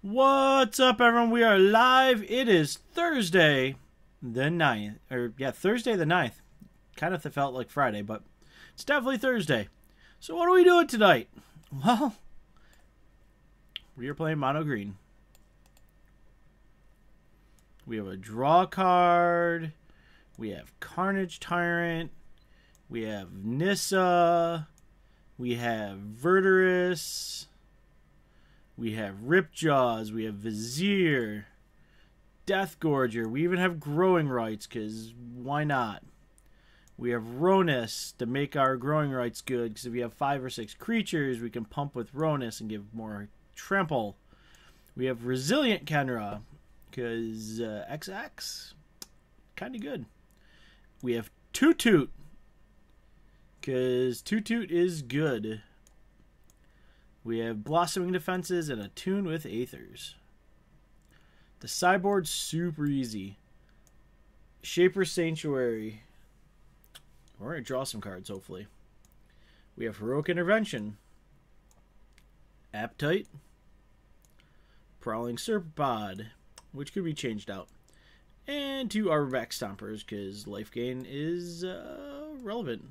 What's up, everyone? We are live. It is Thursday the 9th. Thursday the 9th. Kind of felt like Friday, but it's definitely Thursday. So what are we doing tonight? Well, we are playing Mono Green. We have a draw card. We have Carnage Tyrant. We have Nissa. We have Verdurus. We have Ripjaws. We have Vizier. Deathgorger. We even have Growing Rights, because why not? We have Ronus to make our Growing Rights good, because if we have 5 or 6 creatures, we can pump with Ronus and give more trample. We have Resilient Kenra, because XX, kind of good. We have Toot Toot, because Toot Toot is good. We have Blossoming Defenses and Attune with Aethers. The sideboard's super easy. Shaper Sanctuary. We're going to draw some cards, hopefully. We have Heroic Intervention. Appetite. Prowling Serpapod, which could be changed out. And 2 Arborback Stompers, because life gain is relevant.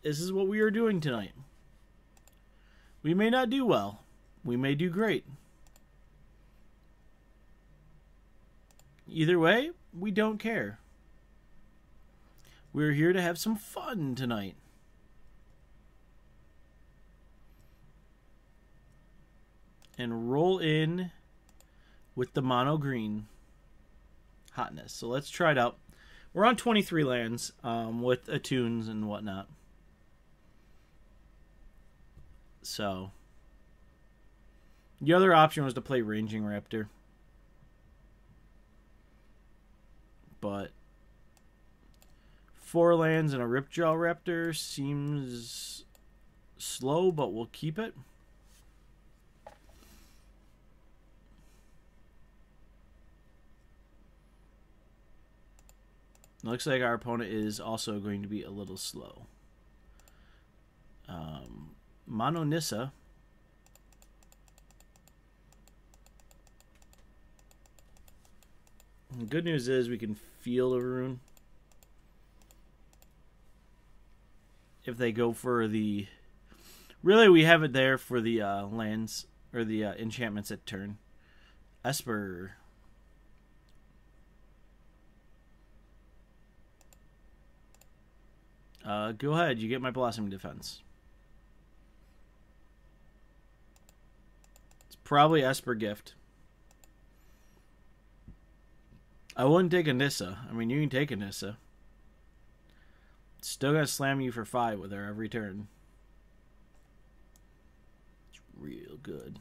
This is what we are doing tonight. We may not do well. We may do great. Either way, we don't care. We're here to have some fun tonight. And roll in with the mono green hotness. So let's try it out. We're on 23 lands with attunes and whatnot. So, the other option was to play Ranging Raptor. But 4 lands and a Ripjaw Raptor seems slow, but we'll keep it. Looks like our opponent is also going to be a little slow. Mono Nissa. The good news is we can field a rune. If they go for the... Really, we have it there for the lands, or the enchantments at turn. Esper. Go ahead, you get my Blossoming Defense. Probably Esper Gift. I wouldn't take a Nissa. I mean, you can take a Nissa. Still gonna slam you for 5 with her every turn. It's real good.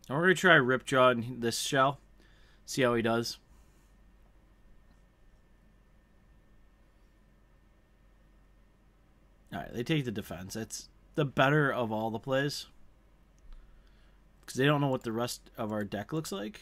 And we're going to try Ripjaw in this shell. See how he does. Alright, they take the defense. That's the better of all the plays. Because they don't know what the rest of our deck looks like.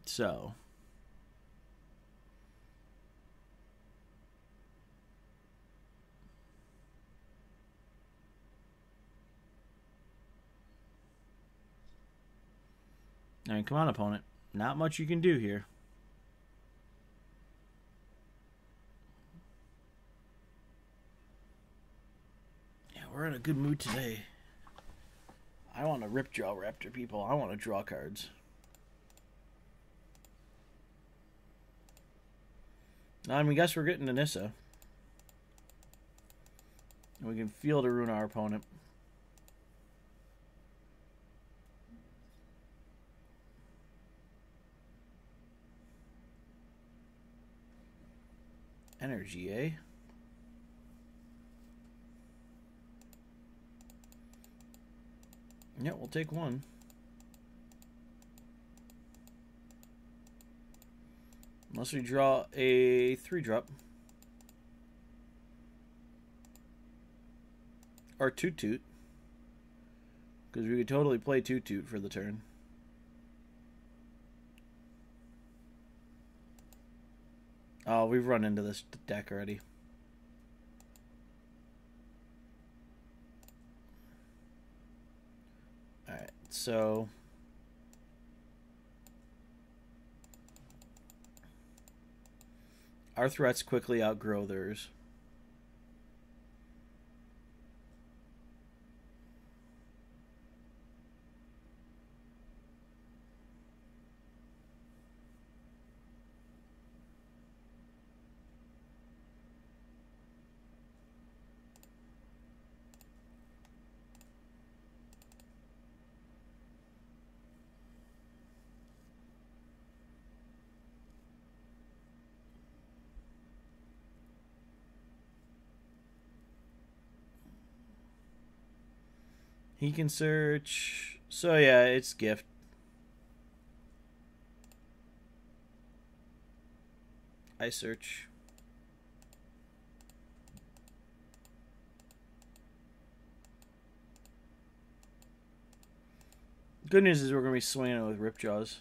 So, I mean, come on, opponent. Not much you can do here. Yeah, we're in a good mood today. I want to Ripjaw Raptor, people. I want to draw cards. I mean, guess we're getting a Nissa. We can field a rune our opponent. Energy, eh? Yeah, we'll take one. Unless we draw a 3-drop. Or Toot Toot. Because we could totally play Toot Toot for the turn. Oh, we've run into this deck already. Alright, so... our threats quickly outgrow theirs. He can search. So yeah, it's gift. I search. Good news is we're going to be swinging it with Ripjaws.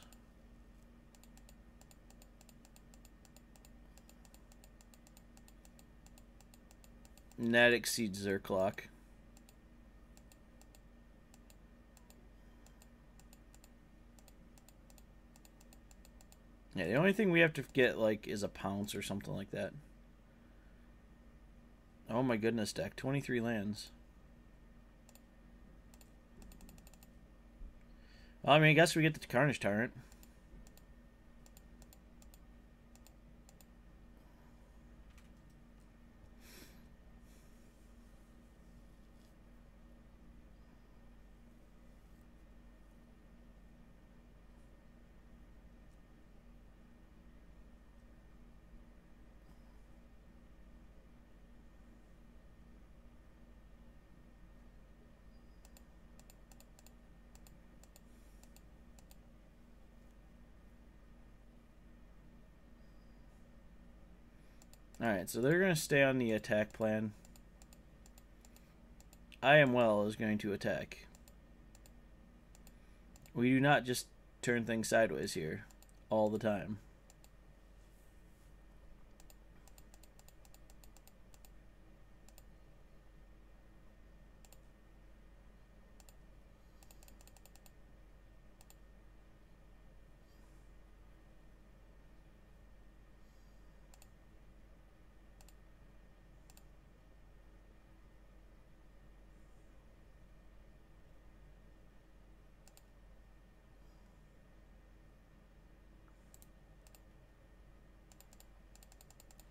And that exceeds their clock. Yeah, the only thing we have to get, like, is a pounce or something like that. Oh my goodness, deck. 23 lands. Well, I mean, I guess we get the Carnage Tyrant. Alright, so they're going to stay on the attack plan. I am well is going to attack. We do not just turn things sideways here all the time.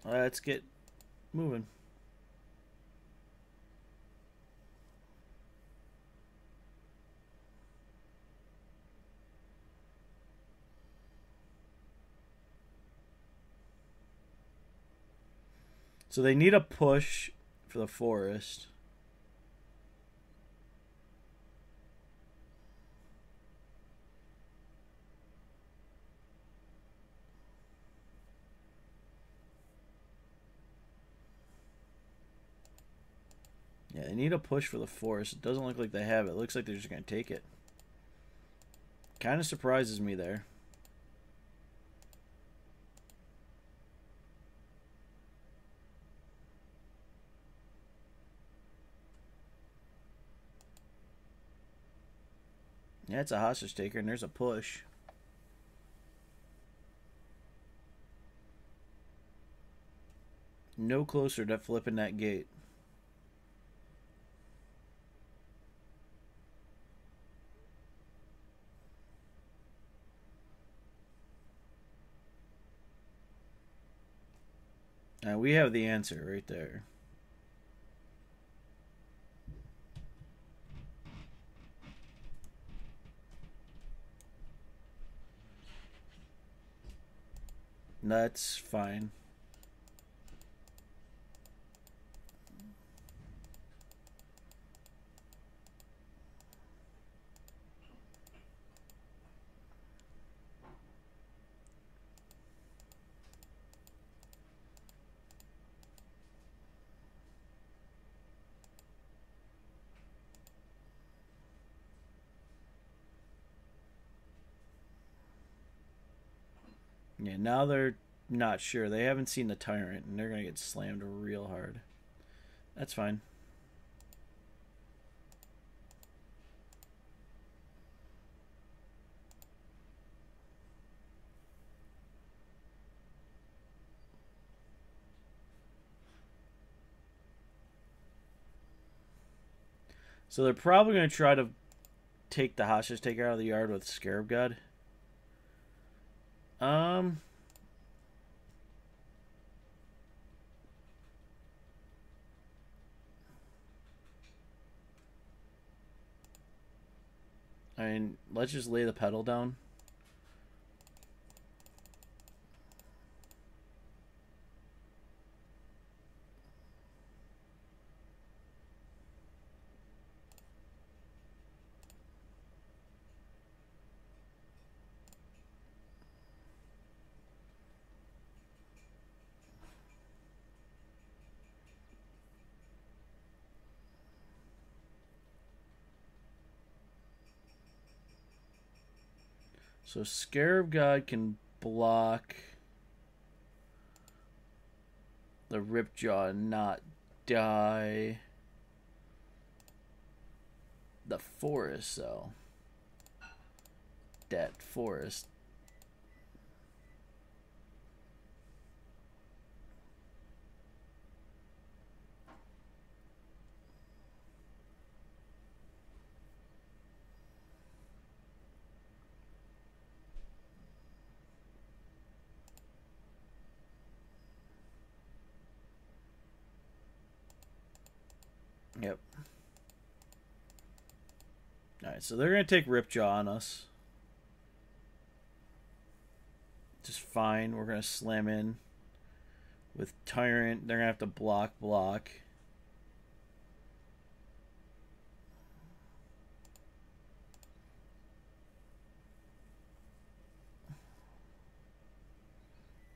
Let's get moving. So they need a push for the forest. Yeah, they need a push for the forest. It doesn't look like they have it. It looks like they're just going to take it. Kind of surprises me there. Yeah, it's a hostage taker, and there's a push. No closer to flipping that gate. Now we have the answer right there. That's fine. Yeah, now they're not sure. They haven't seen the Tyrant, and they're going to get slammed real hard. That's fine. So they're probably going to try to take the Hostage Taker out of the yard with Scarab God. I mean, let's just lay the pedal down. So Scarab God can block the Ripjaw and not die. The Forest, though. That Forest. Yep. Alright, so they're going to take Ripjaw on us. Just fine. We're going to slam in with Tyrant. They're going to have to block.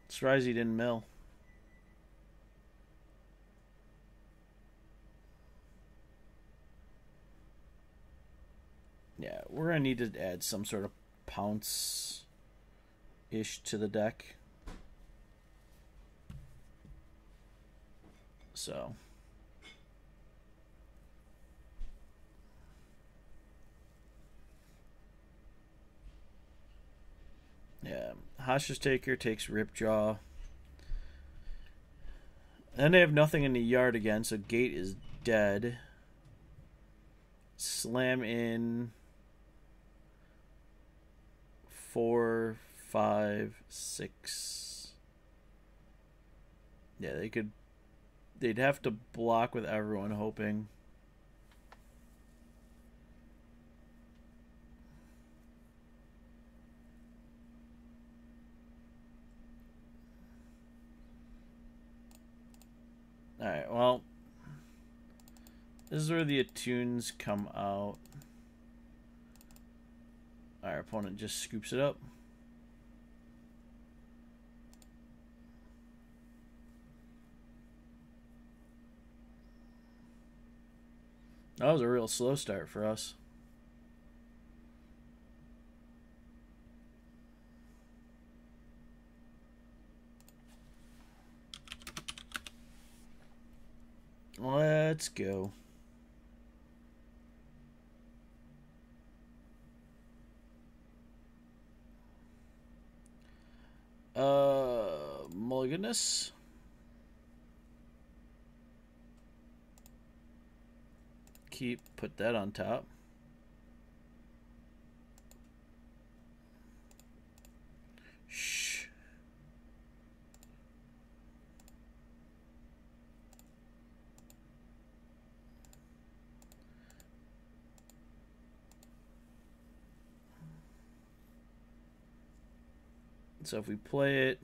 Surprised he didn't mill. Yeah, we're going to need to add some sort of pounce-ish to the deck. So. Yeah, Hostage Taker takes Ripjaw. Then they have nothing in the yard again, so Gate is dead. Slam in 4, 5, 6. Yeah, they'd have to block with everyone hoping. Alright, well, this is where the attunes come out. Our opponent just scoops it up. That was a real slow start for us. Let's go. Mulliganess. Put that on top. Shh. So if we play it,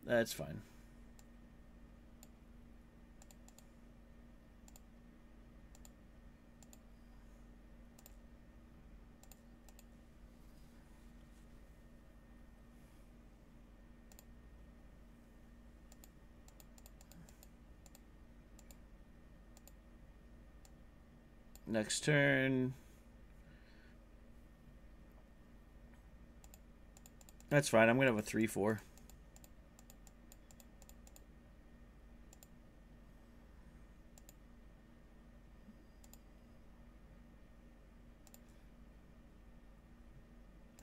that's fine. Next turn. That's fine. I'm going to have a 3/4.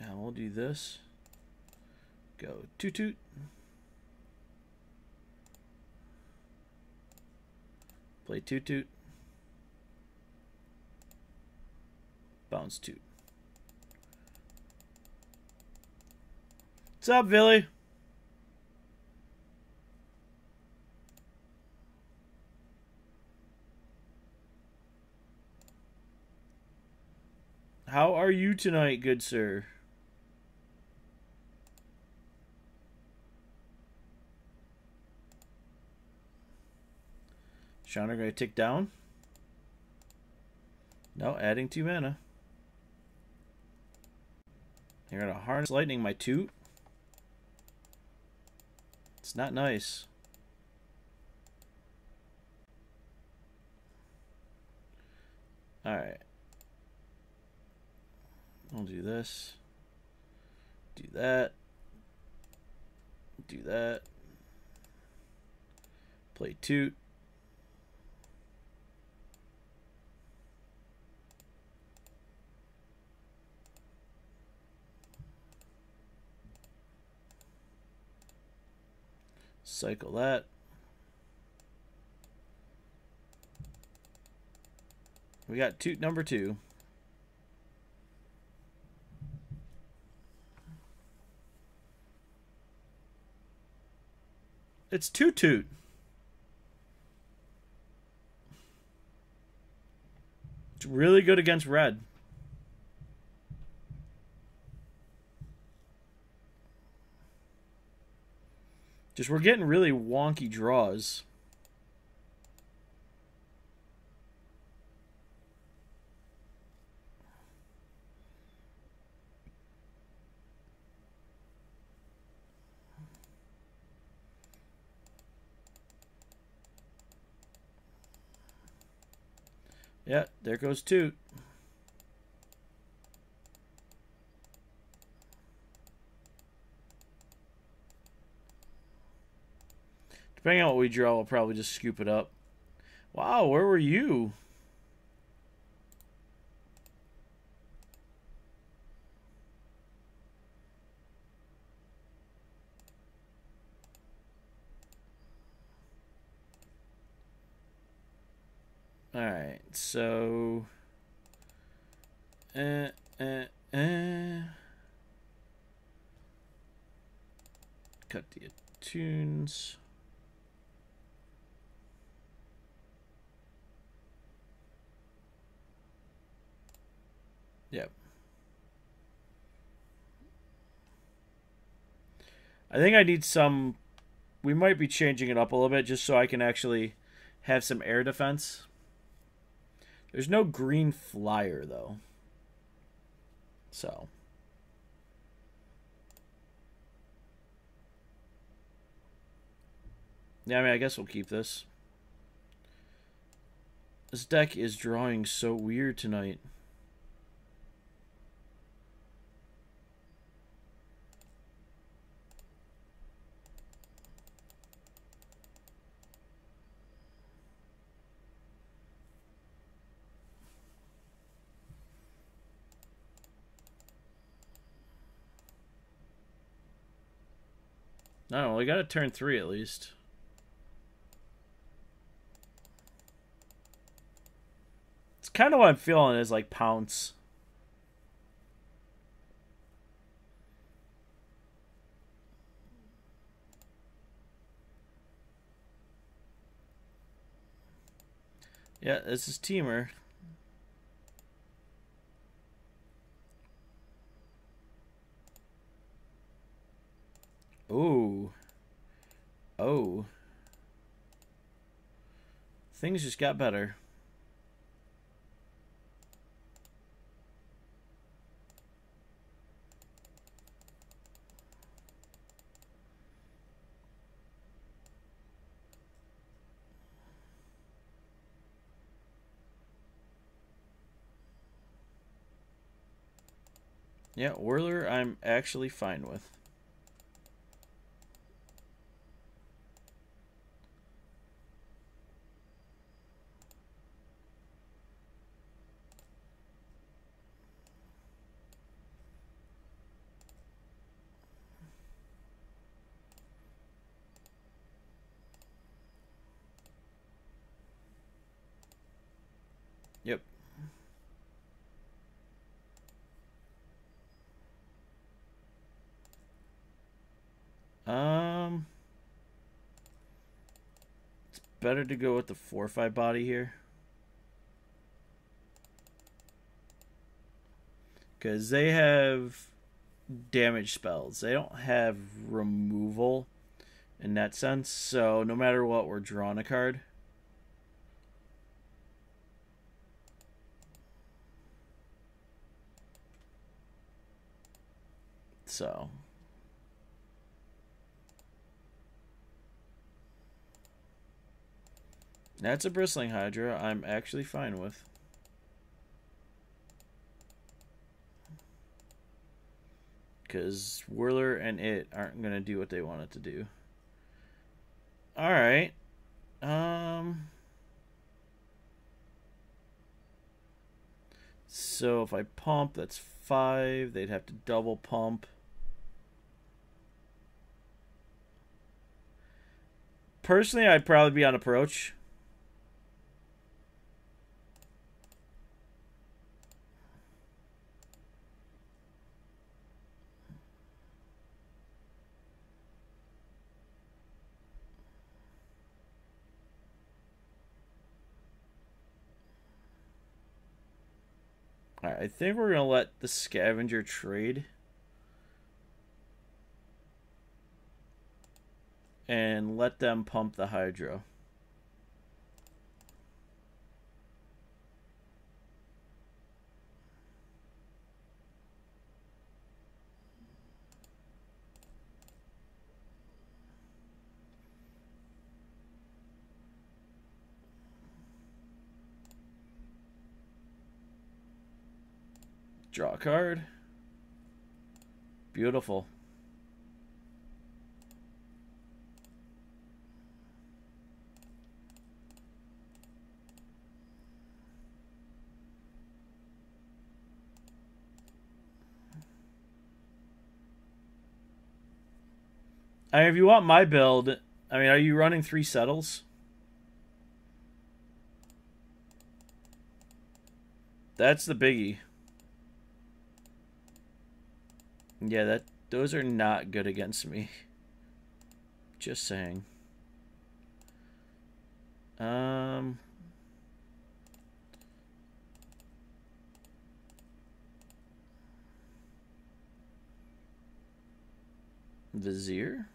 Now we'll do this. Go toot toot. Play toot toot. Bounce toot. What's up, Billy? How are you tonight, good sir? Shiner going to tick down. No, adding 2 mana. You're going to harness lightning my toot. It's not nice. Alright. I'll do this. Do that. Do that. Play toot. Cycle that. We got toot number 2. It's toot toot. It's really good against red. Just we're getting really wonky draws. Yeah, there goes toot. Depending on what we draw, we'll probably just scoop it up. Wow, where were you? Alright, so... Cut the tunes. Yep. I think I need some... We might be changing it up a little bit just so I can actually have some air defense. There's no green flyer, though. So. Yeah, I mean, I guess we'll keep this. This deck is drawing so weird tonight. No, we got to turn 3 at least. It's kind of what I'm feeling is like pounce. Yeah, this is Temur. Ooh. Oh. Things just got better. Yeah, Whirler I'm actually fine with. Yep. It's better to go with the 4/5 body here. Because they have damage spells. They don't have removal in that sense. So no matter what, we're drawing a card. So that's a Bristling Hydra I'm actually fine with. Because Whirler and it aren't going to do what they want it to do. Alright. So if I pump, that's 5. They'd have to double pump. Personally, I'd probably be on approach. Alright, I think we're going to let the Scavenger trade. And let them pump the Hydro. Draw a card. Beautiful. I mean, if you want my build, I mean, are you running 3 settles? That's the biggie. Yeah, those are not good against me. Just saying. Vizier?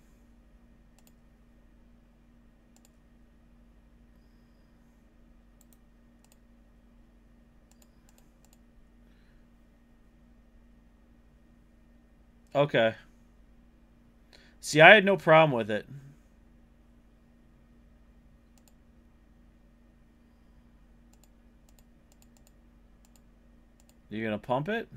Okay. See, I had no problem with it. You gonna pump it?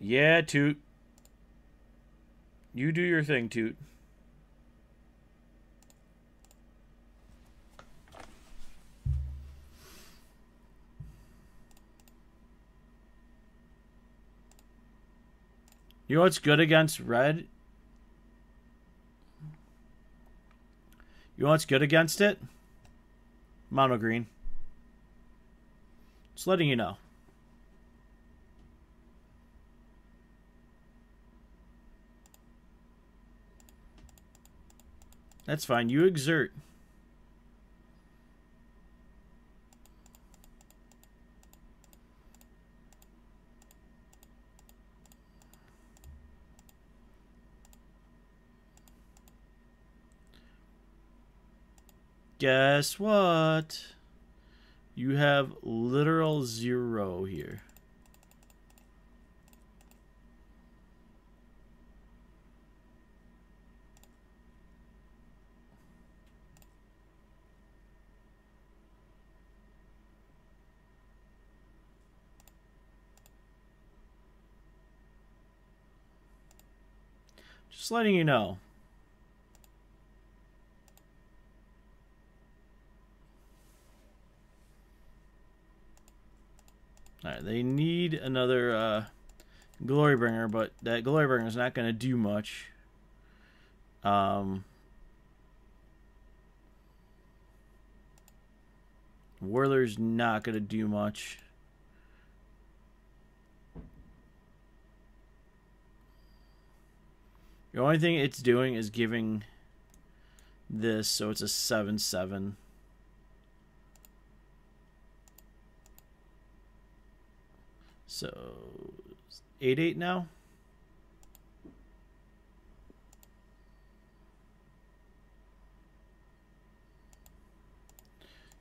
Yeah, Toot. You do your thing, Toot. You know what's good against red? You know what's good against it? Mono green. Just letting you know. That's fine. You exert. guess what? You have literal 0 here. Just letting you know. Alright, they need another Glorybringer, but that Glorybringer is not going to do much. Whirler's not going to do much. The only thing it's doing is giving this, so it's a 7/7. So 8/8 now.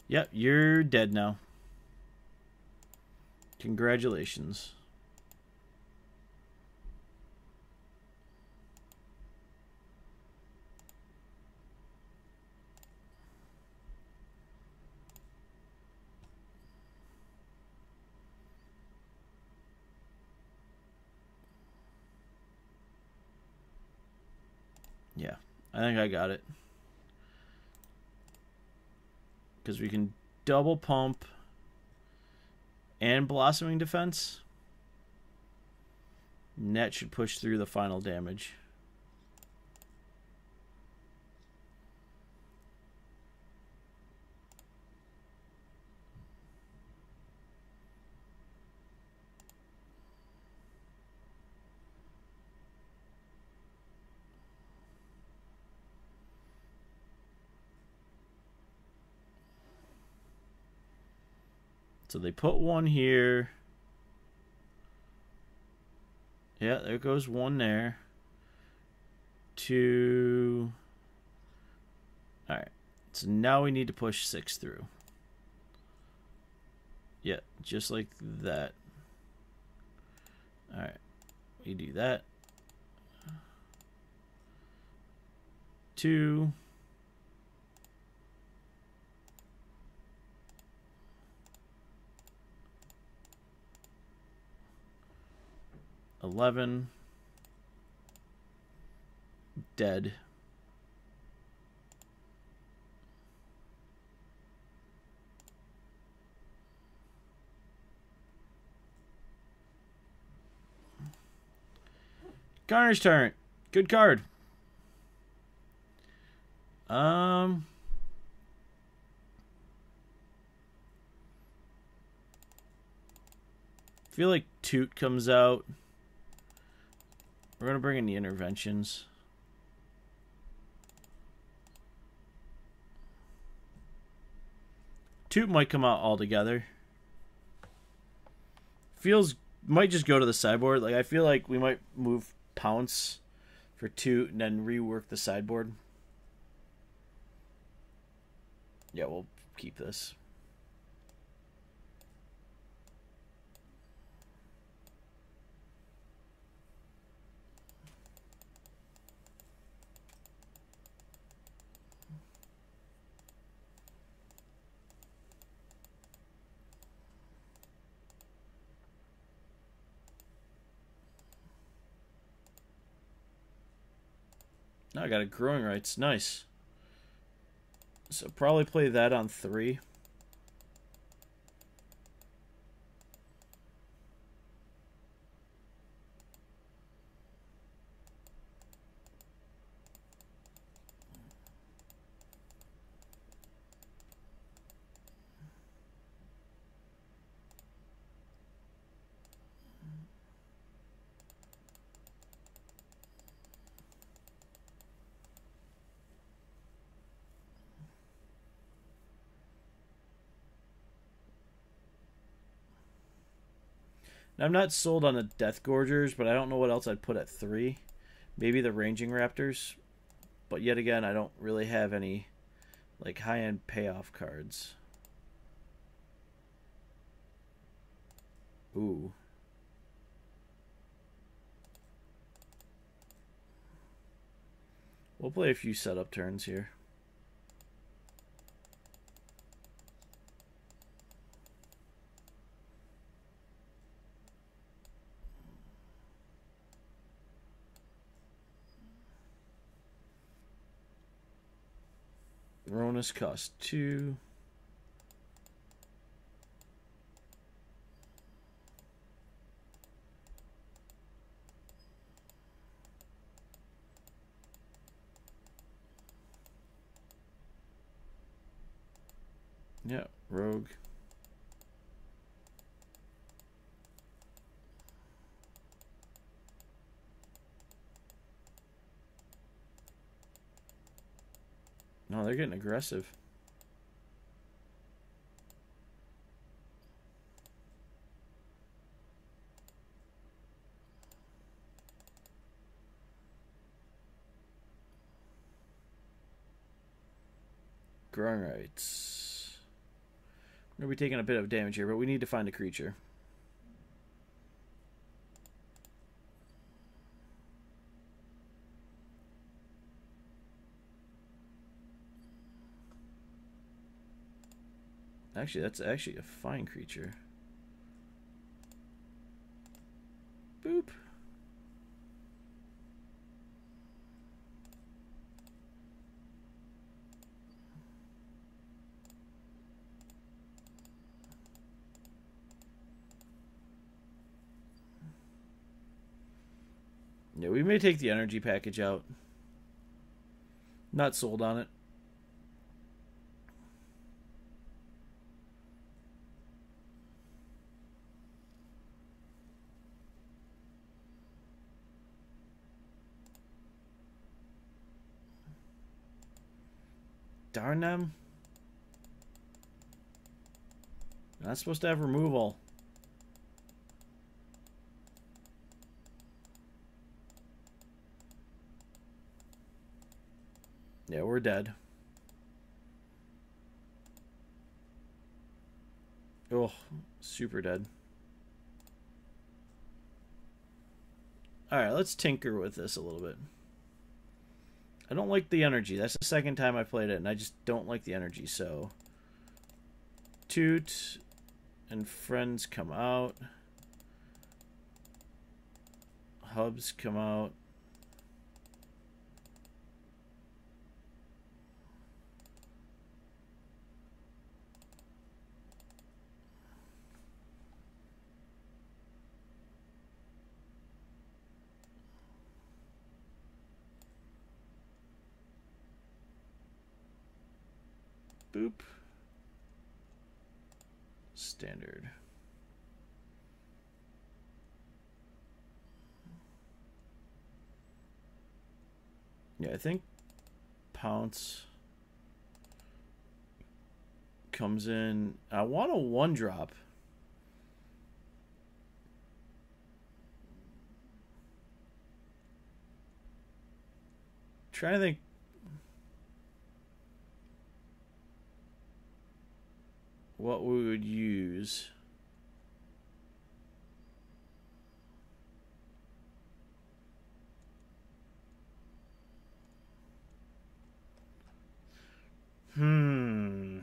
Yep, you're dead now. Congratulations. Yeah, I think I got it. Because we can double pump and blossoming defense. Net should push through the final damage. So they put one here. Yeah, there goes one there. 2. Alright. So now we need to push 6 through. Yeah, just like that. Alright. We do that. 2. 11. Dead. Carnage Tyrant. Good card. Feel like Toot comes out. We're going to bring in the interventions. Toot might come out altogether. Might just go to the sideboard. Like, I feel like we might move Pounce for Toot and then rework the sideboard. Yeah, we'll keep this. Now I got a Growing Rights. Nice. So probably play that on 3. Now, I'm not sold on the Death Gorgers, but I don't know what else I'd put at 3. Maybe the Ranging Raptors. But yet again, I don't really have any like high-end payoff cards. Ooh. We'll play a few setup turns here. Ronus cost 2. Yeah, rogue. No, they're getting aggressive. Growing rights. We're going to be taking a bit of damage here, but we need to find a creature. Actually, that's actually a fine creature. Boop. Yeah, we may take the energy package out. Not sold on it. Darn them. Not supposed to have removal. Yeah, we're dead. Oh, super dead. Alright, let's tinker with this a little bit. I don't like the energy. That's the second time I played it, and I just don't like the energy, so... Toot and friends come out. Hubs come out. Boop. Standard. Yeah, I think Pounce comes in. I want a 1-drop. Trying to think. What we would use. I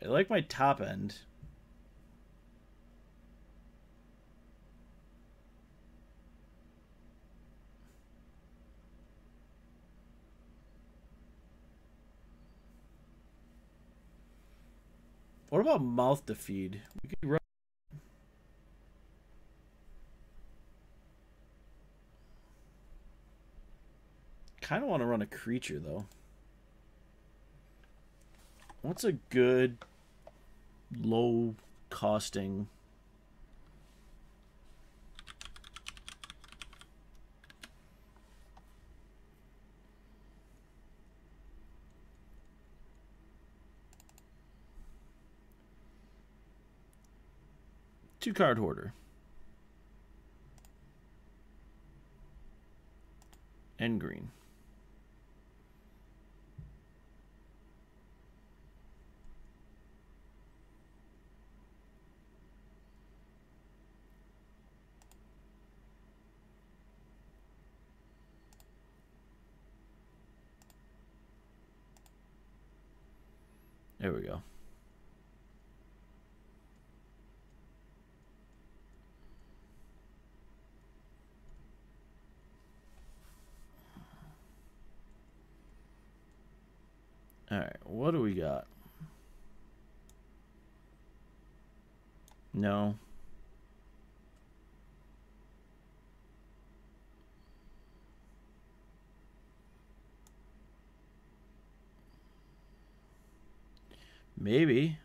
like my top end. What about mouth to feed? We could run. Kind of want to run a creature though. What's a good low costing? Two-card hoarder. And green. There we go. Alright, what do we got? No. Maybe.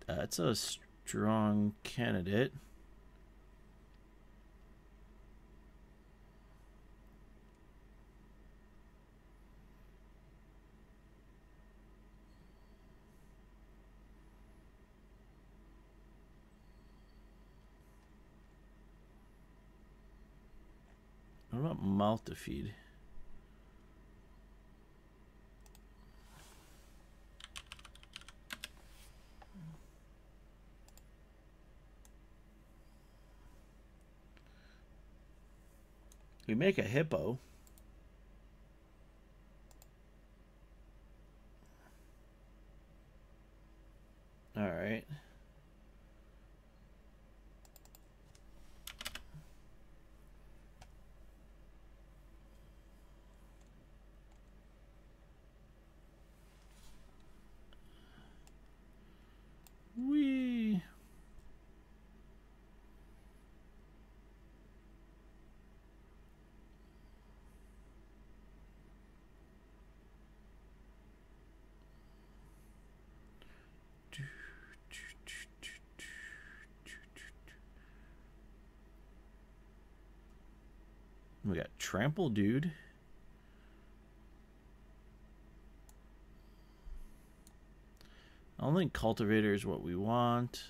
That's a strong candidate. What about mouth to feed? We make a hippo. All right. We got trample dude. I don't think cultivator is what we want.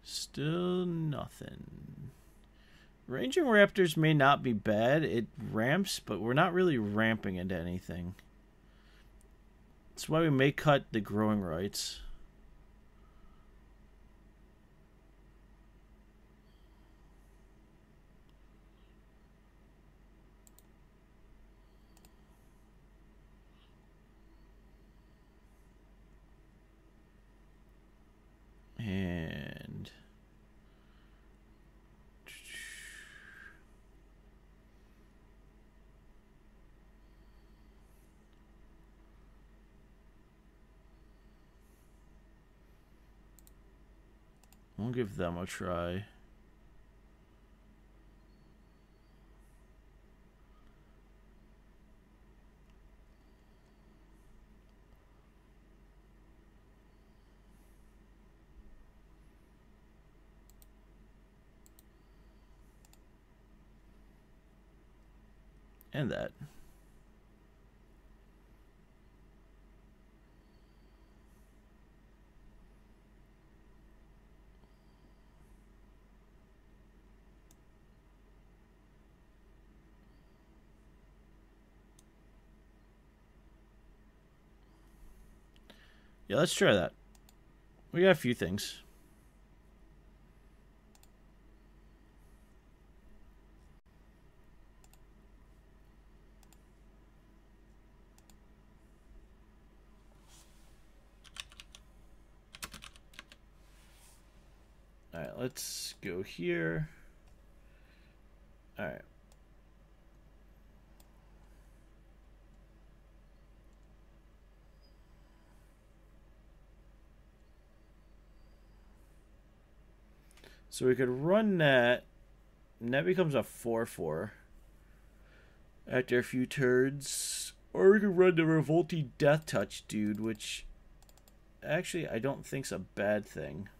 Still nothing. Ranging Raptors may not be bad. It ramps, but we're not really ramping into anything. That's why we may cut the growing rights. And we'll give them a try. And that. Yeah, let's try that. We got a few things. All right, let's go here. All right. So we could run that, and that becomes a 4/4 after a few turns. Or we could run the Revolting Death Touch dude, which actually I don't think's a bad thing.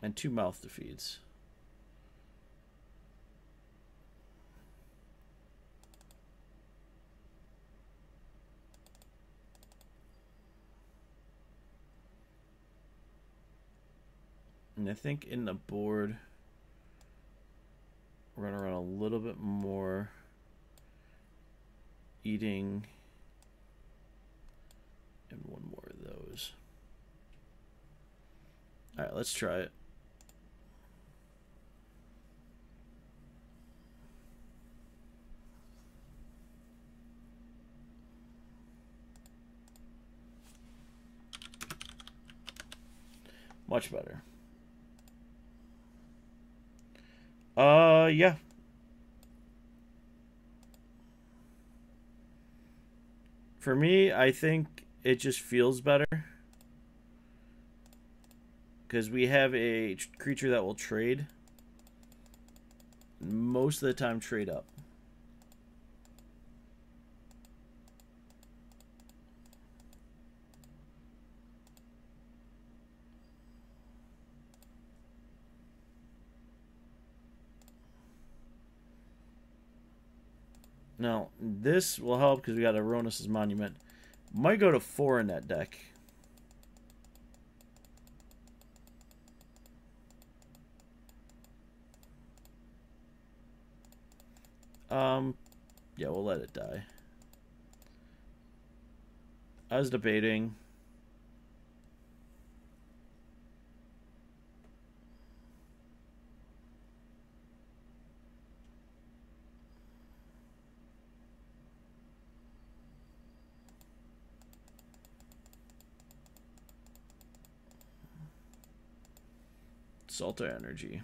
And 2 mouth defeats. And I think in the board, we're going to run a little bit more eating and 1 more of those. All right, let's try it. Much better. Yeah. For me, I think it just feels better. Because we have a creature that will trade. Most of the time, trade up. Now, this will help because we got Aronis' Monument. Might go to 4 in that deck. Yeah, we'll let it die. I was debating. Salter Energy.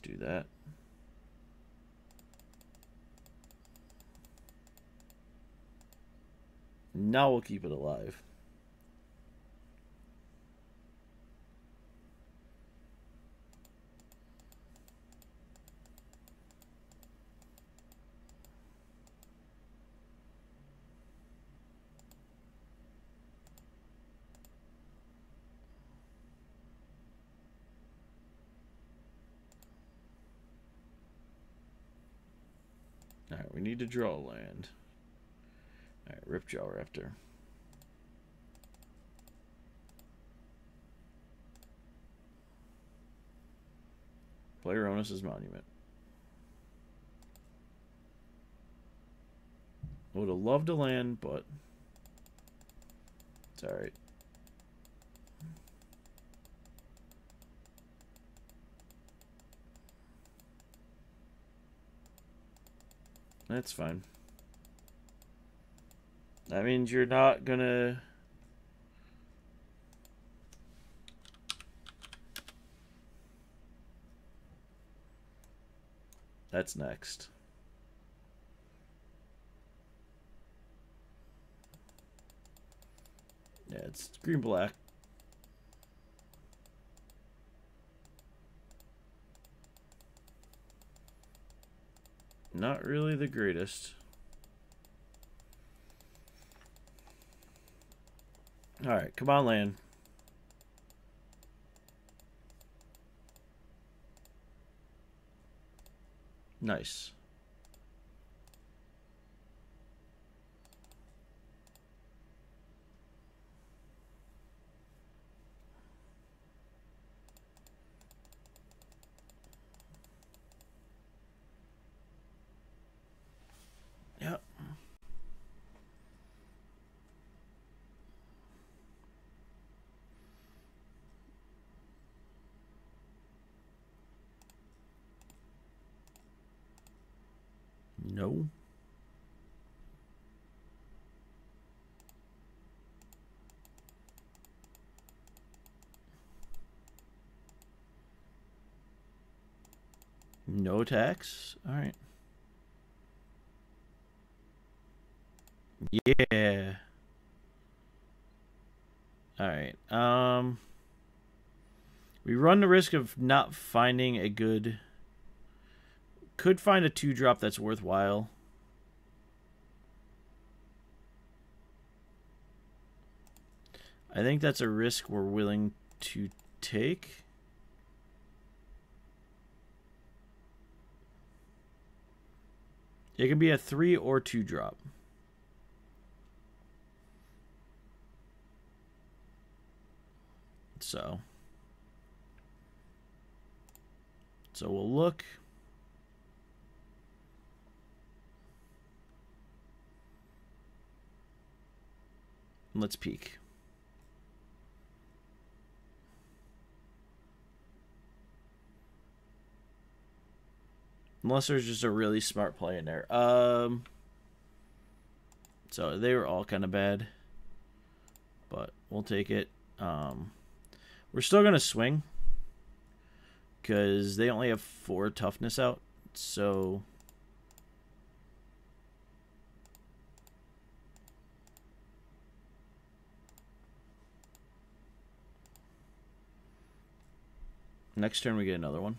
Do that. Now we'll keep it alive. Alright, we need to draw a land. Alright, Ripjaw Raptor. Play Aronis' Monument. Would have loved a land, but it's alright. That's fine. That means you're not gonna... That's next. Yeah, it's green-black. Not really the greatest. Alright, come on, land. Nice. Yep. No. No tax? Alright. Yeah. Alright. We run the risk of not finding a good could find a 2-drop that's worthwhile. I think that's a risk we're willing to take. It can be a 3 or 2-drop. So we'll look. Let's peek. Unless there's just a really smart play in there. So they were all kind of bad, but we'll take it. We're still going to swing because they only have 4 toughness out. So next turn we get another one.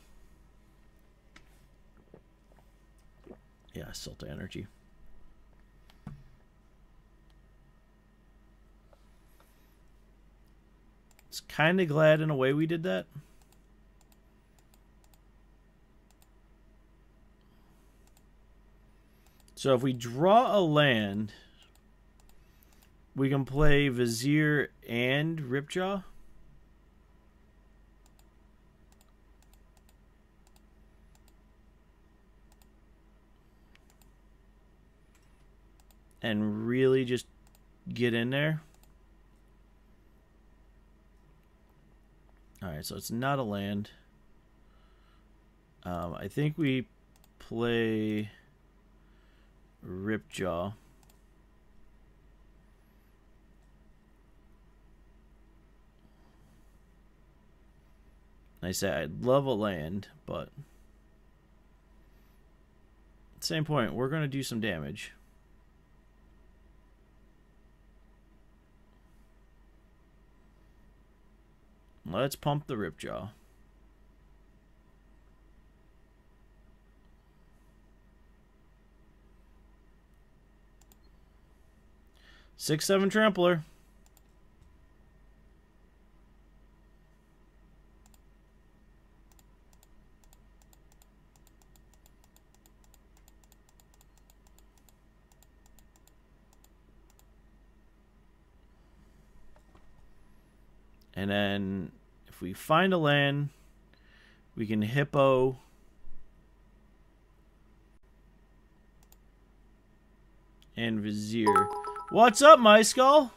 Yeah, Sulta Energy. It's kind of glad in a way we did that. So if we draw a land, we can play Vizier and Ripjaw. And really just get in there. Alright, so it's not a land. I think we play Ripjaw. I say I'd love a land, but at the same point, we're going to do some damage. Let's pump the Ripjaw. Six, 7 trampler. And then if we find a land, we can Hippo and Vizier. What's up, my skull?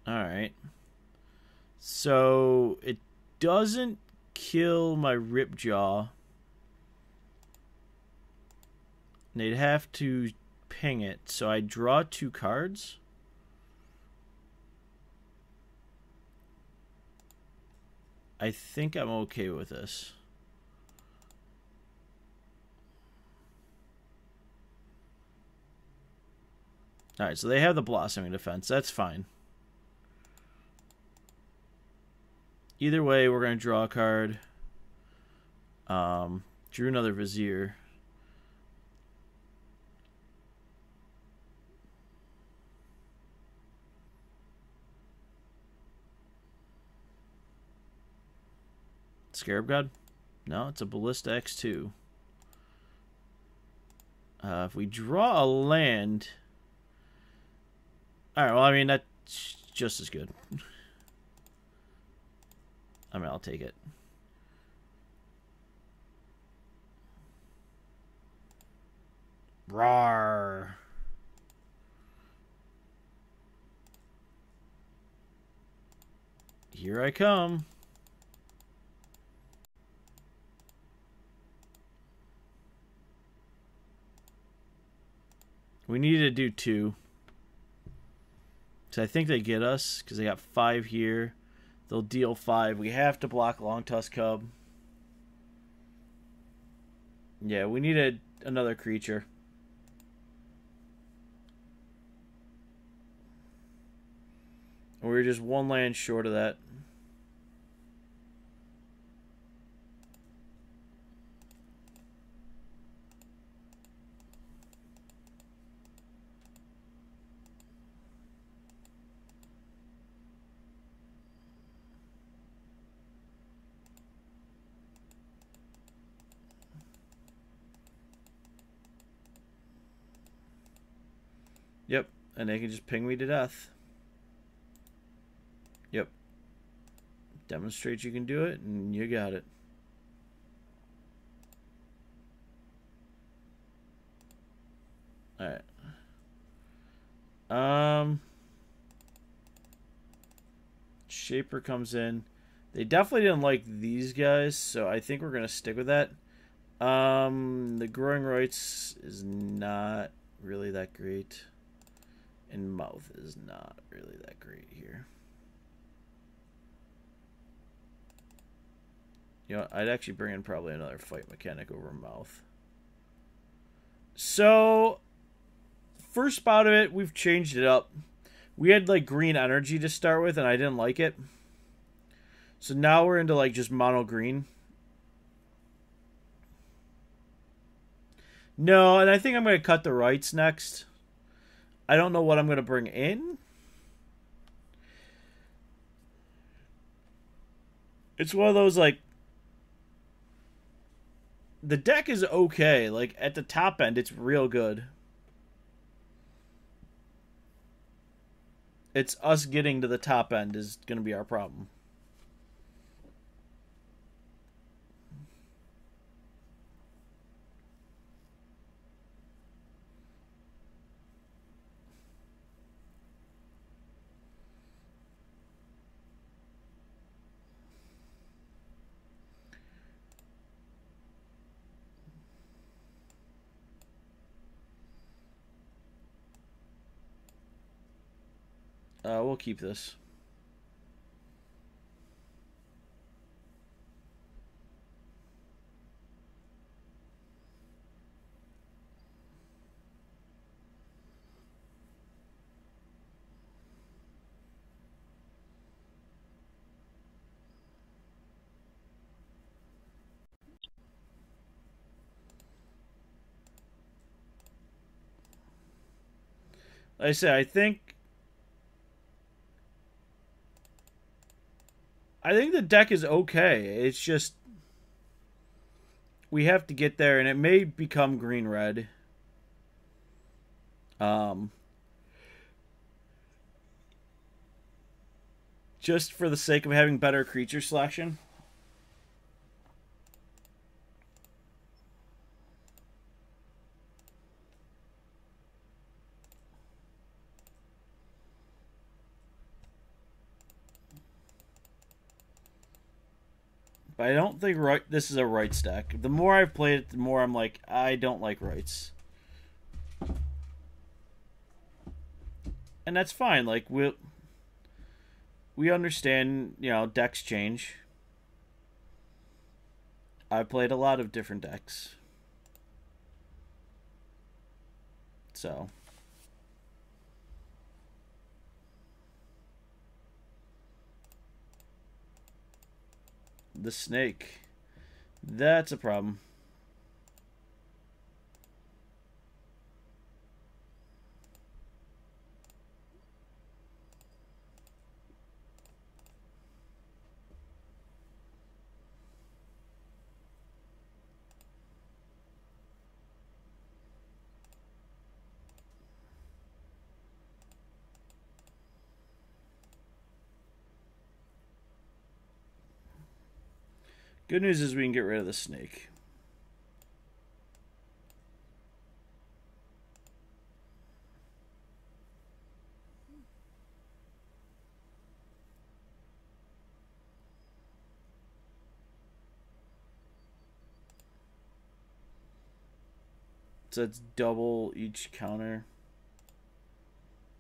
Alright. So it doesn't kill my Ripjaw. They'd have to ping it, so I draw 2 cards. I think I'm okay with this. Alright, so they have the Blossoming Defense. That's fine. Either way, we're going to draw a card. Drew another Vizier. Scarab God? No, it's a Ballista X2. If we draw a land... Alright, well, I mean, that's just as good. I mean, I'll take it. Rawr. Here I come. We need to do 2. So I think they get us, because they got 5 here. They'll deal 5. We have to block Longtusk Cub. Yeah, we need another creature. We're just one land short of that. Yep, and they can just ping me to death. Yep. Demonstrate you can do it, and you got it. Alright. Shaper comes in. They definitely didn't like these guys, so I think we're going to stick with that. The Growing Rights is not really that great. And Mouth is not really that great here. You know, I'd actually bring in probably another Fight Mechanic over Mouth. So, first bout of it, we've changed it up. We had, like, green energy to start with, and I didn't like it. So now we're into, like, just mono green. No, and I think I'm going to cut the rights next. I don't know what I'm going to bring in. It's one of those, like... The deck is okay. Like, at the top end, it's real good. It's us getting to the top end is going to be our problem. We'll keep this. Like I say, I think the deck is okay. It's just we have to get there, and it may become green-red. Just for the sake of having better creature selection. But I don't think this is a rights deck. The more I've played it, the more I'm like, I don't like rights. And that's fine. Like, we understand, you know, decks change. I've played a lot of different decks. So. The snake. That's a problem. Good news is we can get rid of the snake. So it's double each counter.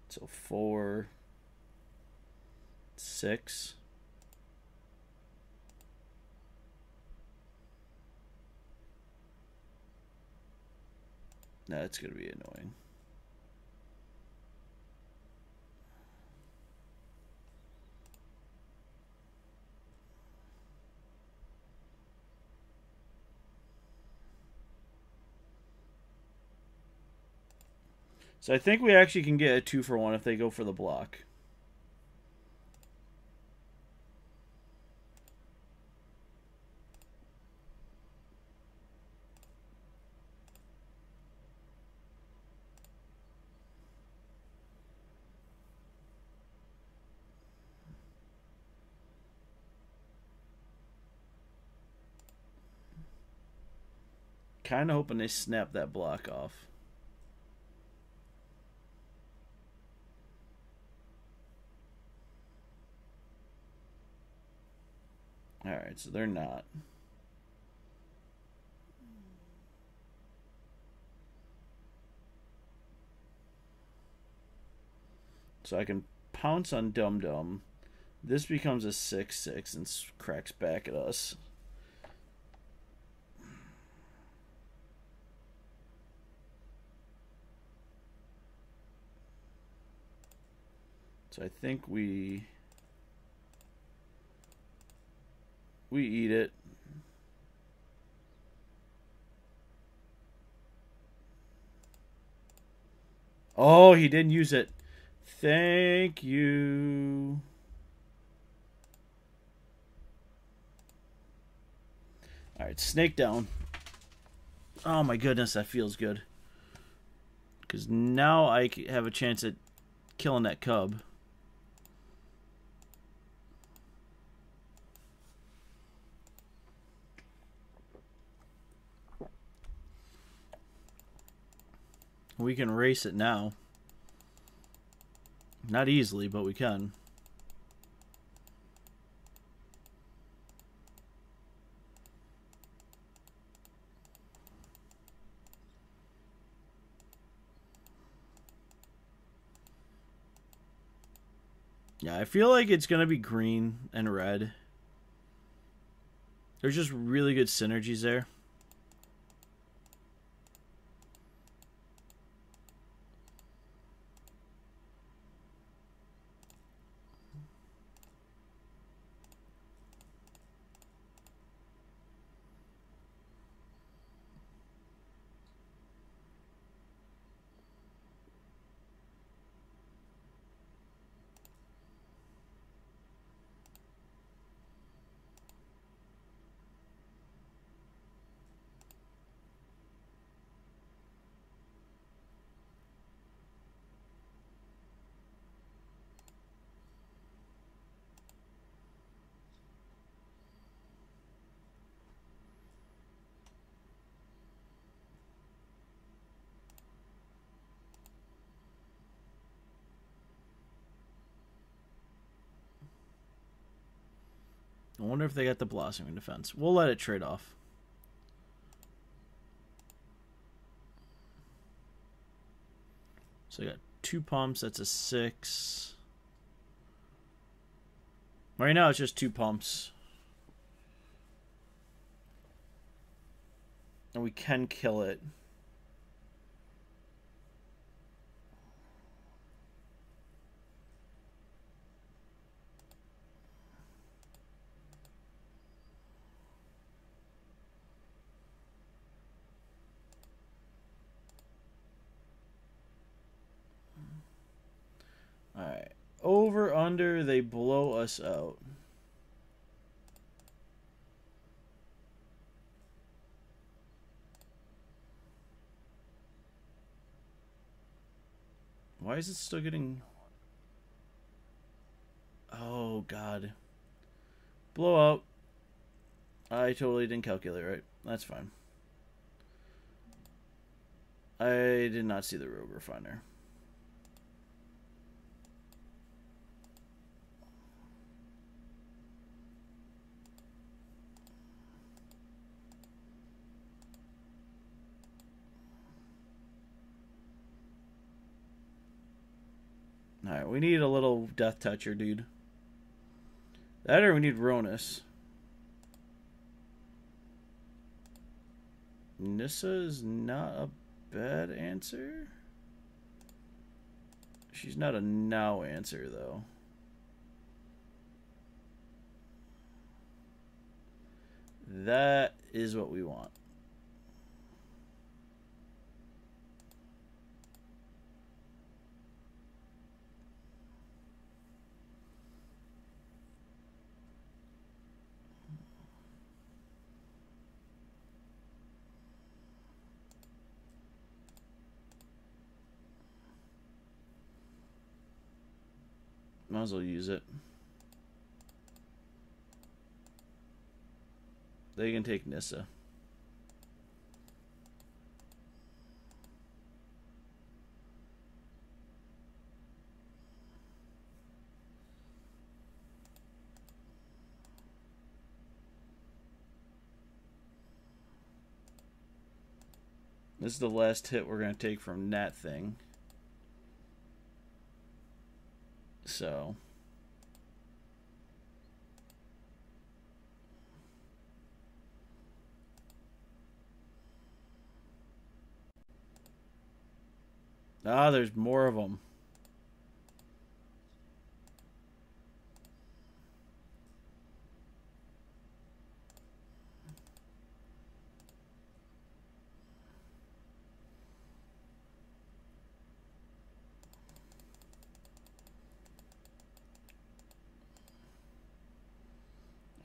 So 4, 6. That's going to be annoying. So I think we actually can get a 2-for-1 if they go for the block. Kind of hoping they snap that block off. Alright, so they're not. So I can pounce on Dum Dum. This becomes a 6/6 and cracks back at us. So I think we eat it. Oh, he didn't use it. Thank you. Alright, snake down. Oh my goodness, that feels good. Because now I have a chance at killing that cub. We can race it now. Not easily, but we can. Yeah, I feel like it's going to be green and red. There's just really good synergies there. I wonder if they got the Blossoming Defense. We'll let it trade off. So I got 2 pumps. That's a 6. Right now it's just 2 pumps. And we can kill it. Alright. Over, under, they blow us out. Why is it still getting... Oh, God. Blowout. I totally didn't calculate right. That's fine. I did not see the Rogue Refiner. Alright, we need a little Death Toucher, dude. That or we need Ronus. Nissa is not a bad answer. She's not a now answer, though. That is what we want. Might as well use it. They can take Nissa. This is the last hit we're going to take from that thing. So. Ah, there's more of them.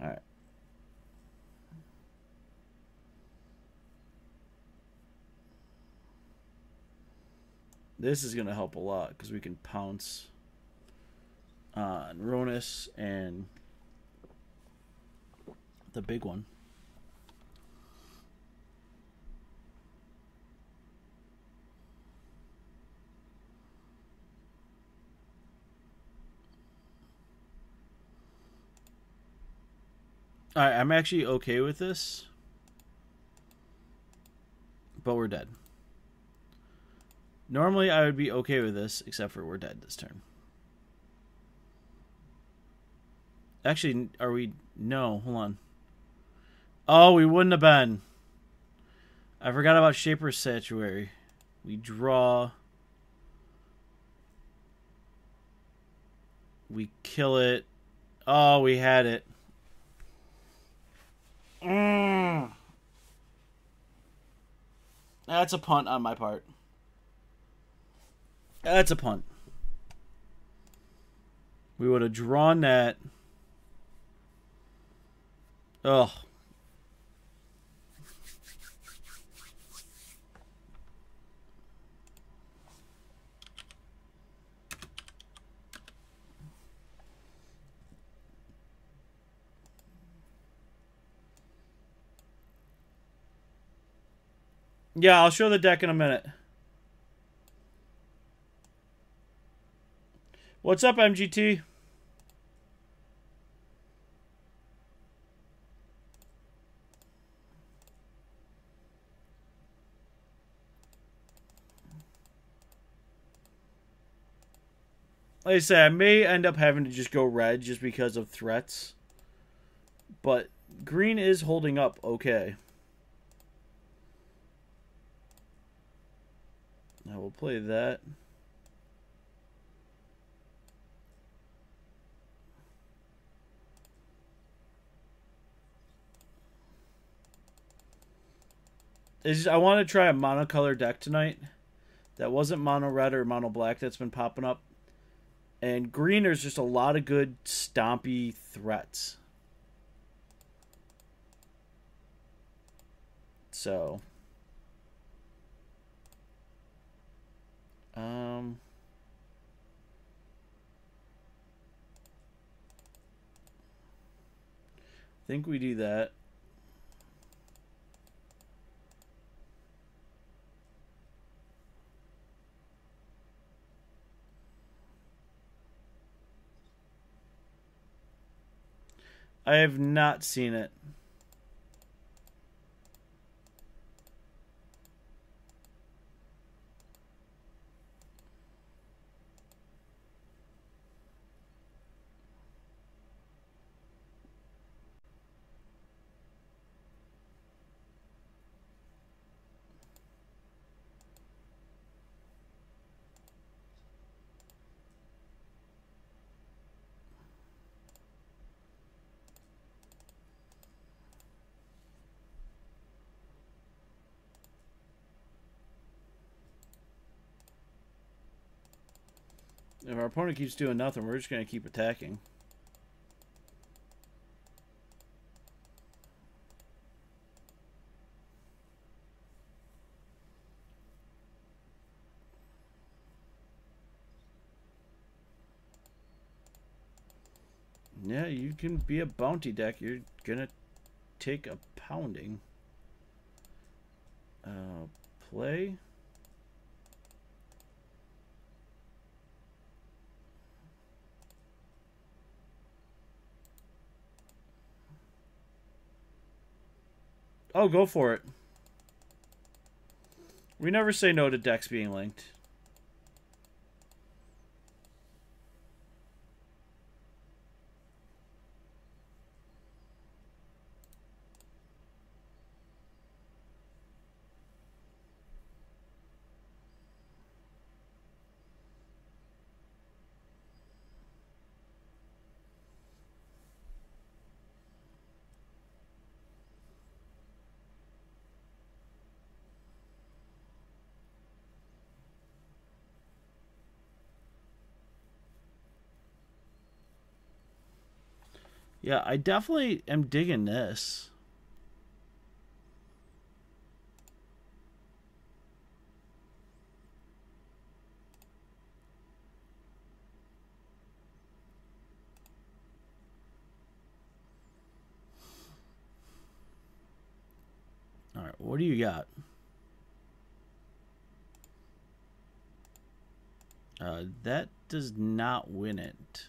All right. This is going to help a lot because we can pounce on Ronus and the big one. All right, I'm actually okay with this, but we're dead. Normally, I would be okay with this, except for we're dead this turn. Actually, are we? No, hold on. Oh, we wouldn't have been. I forgot about Shaper's Sanctuary. We draw. We kill it. Oh, we had it. That's a punt on my part. That's a punt. We would have drawn that. Ugh. Yeah, I'll show the deck in a minute. What's up, MGT? Like I say, I may end up having to just go red just because of threats. But green is holding up okay. Now we'll play that. I want to try a monocolor deck tonight. That wasn't mono red or mono black that's been popping up. And green, there's just a lot of good stompy threats. So. I think we do that. I have not seen it. If our opponent keeps doing nothing, we're just going to keep attacking. Yeah, you can be a bounty deck. You're gonna take a pounding. Play. Oh, go for it. We never say no to decks being linked. Yeah, I definitely am digging this. All right, what do you got? That does not win it.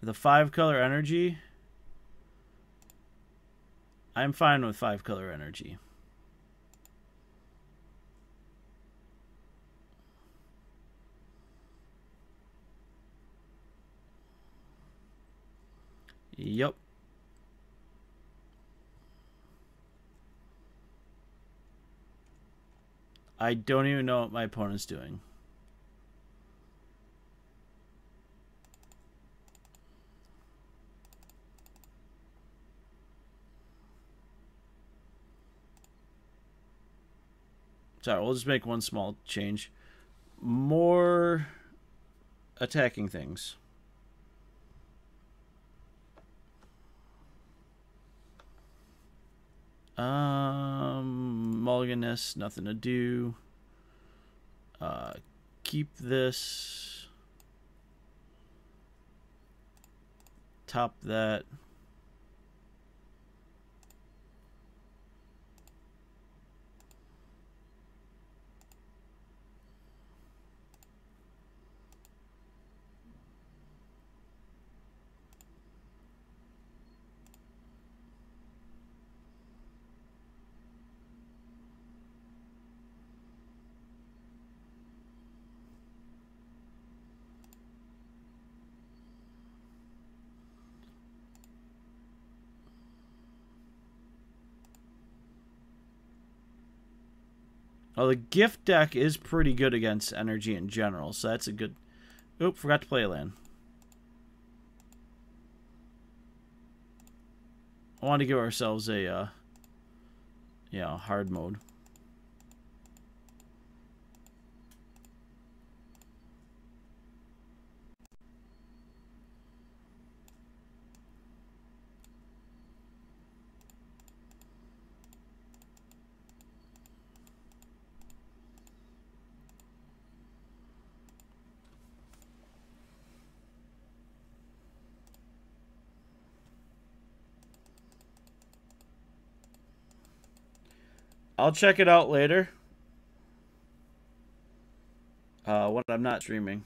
The 5-color energy. I'm fine with 5-color energy. Yep. I don't even know what my opponent's doing. Sorry, we'll just make one small change. More attacking things. Mulligan this, nothing to do. Keep this. Top that. Oh, the gift deck is pretty good against energy in general, so that's a good... Oop, forgot to play a land. I want to give ourselves a, hard mode. I'll check it out later. When I'm not streaming.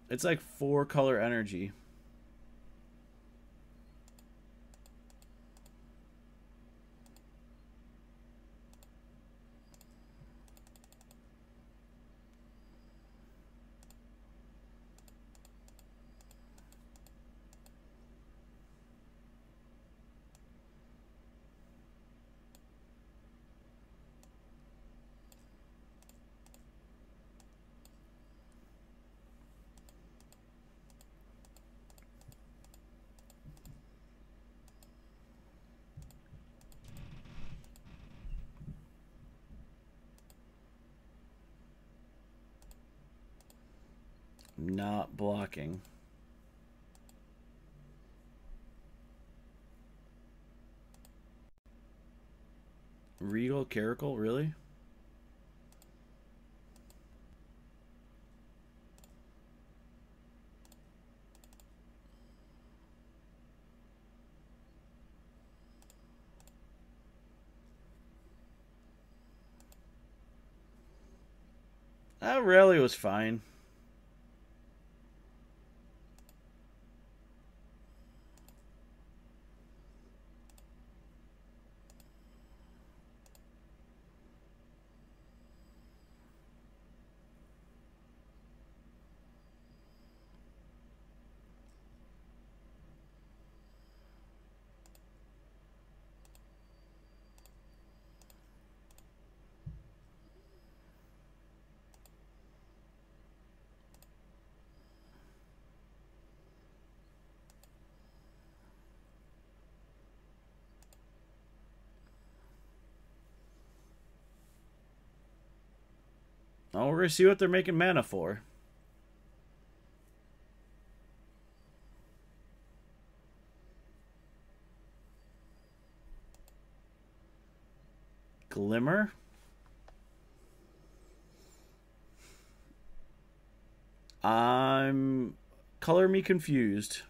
It's like 4-color energy. Not blocking. Regal Caracal, really? That rally was fine. Oh, we're going to see what they're making mana for. Glimmer? Color me confused.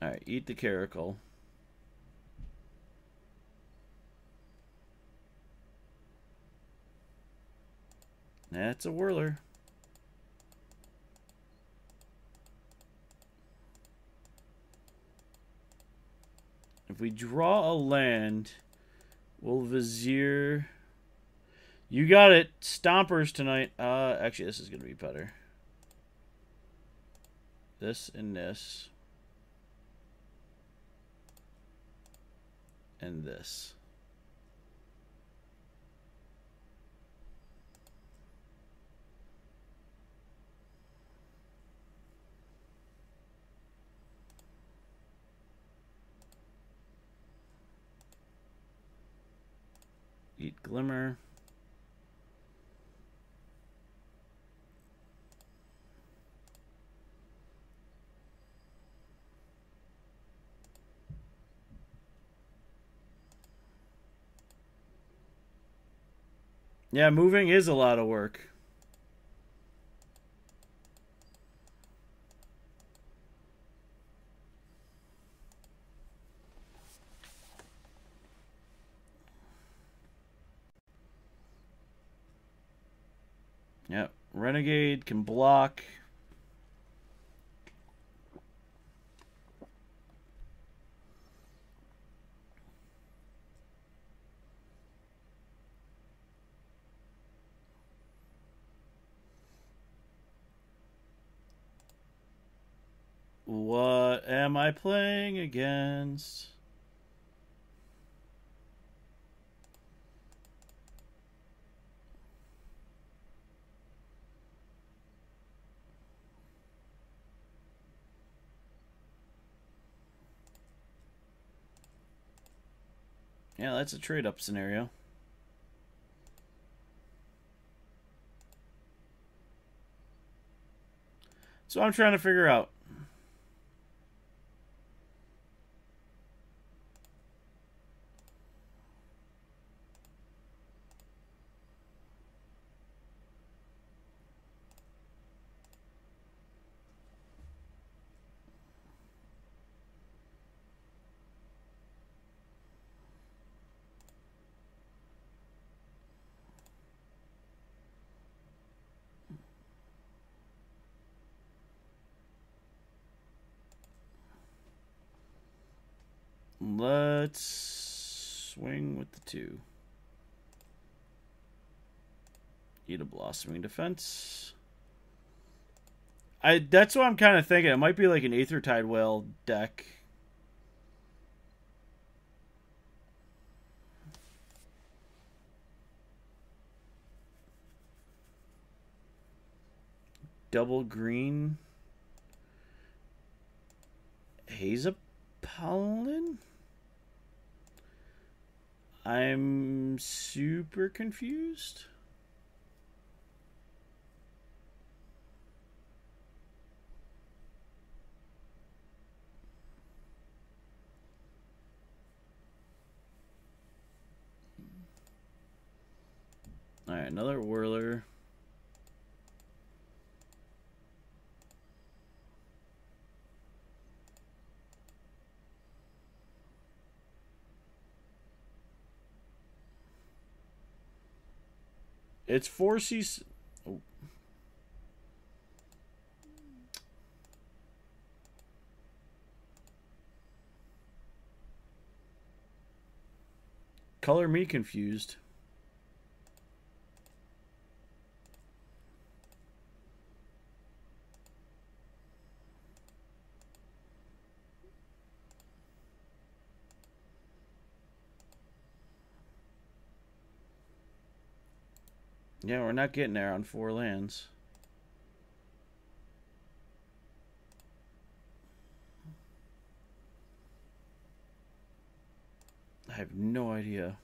Alright, eat the Caracal. That's a whirler. If we draw a land, we'll Vizier. You got it. Stompers tonight. Actually, this is going to be better. This and this. And this. Eat Glimmer. Yeah, moving is a lot of work. Yep, Renegade can block. What am I playing against? Yeah, that's a trade-up scenario. So I'm trying to figure out. Let's swing with the 2. Eat a Blossoming Defense. That's what I'm kind of thinking. It might be like an Aethertide Whale deck. Double green. Hazeapollen? I'm super confused. Alright, another Whirler. It's 4C. Oh. Color me confused. Yeah, we're not getting there on 4 lands. I have no idea.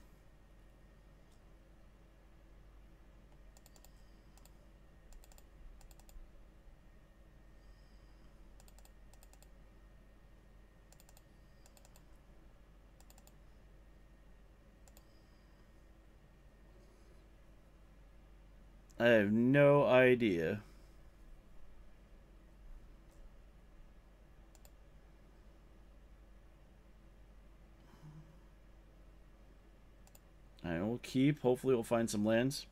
I have no idea. Alright, we'll keep. Hopefully we'll find some lands.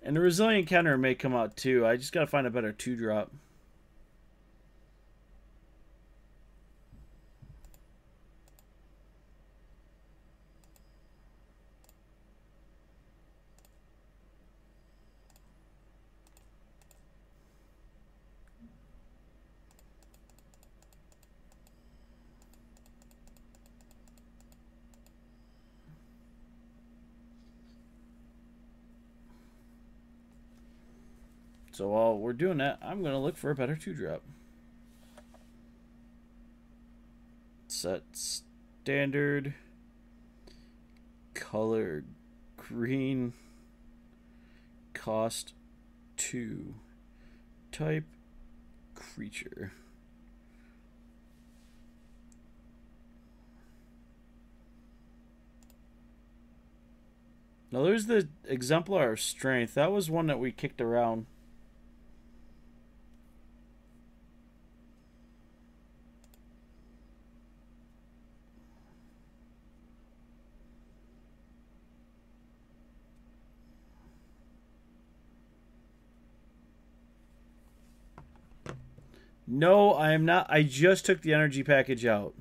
And the Resilient Counter may come out too. I just gotta find a better 2-drop. So while we're doing that, I'm going to look for a better 2-drop. Set standard. Color green. Cost 2. Type creature. Now there's the Exemplar of Strength. That was one that we kicked around. No, I am not. I just took the energy package out.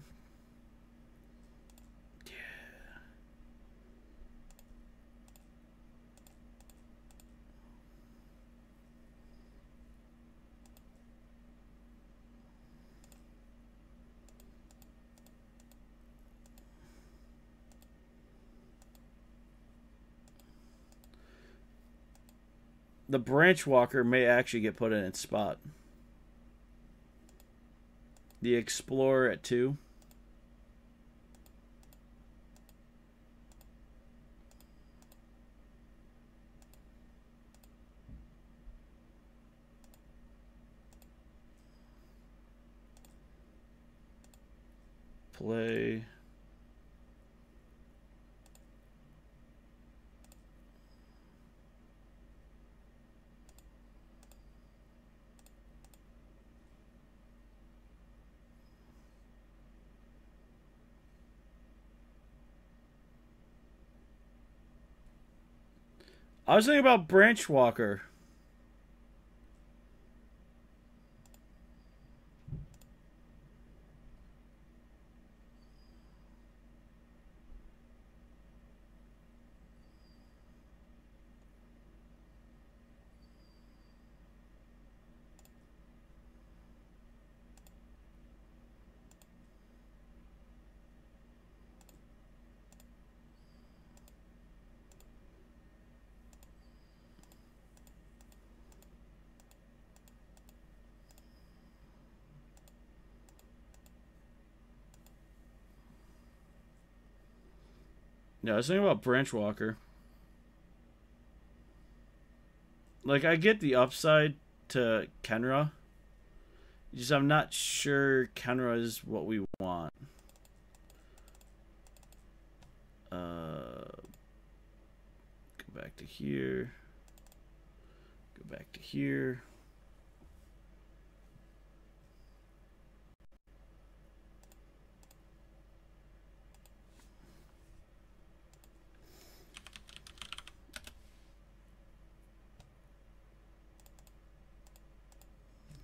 The Branch Walker may actually get put in its spot. The Explorer at 2. Play. I was thinking about Branch Walker. Yeah, I was thinking about Branch Walker. Like, I get the upside to Kenra. Just I'm not sure Kenra is what we want. Go back to here. Go back to here.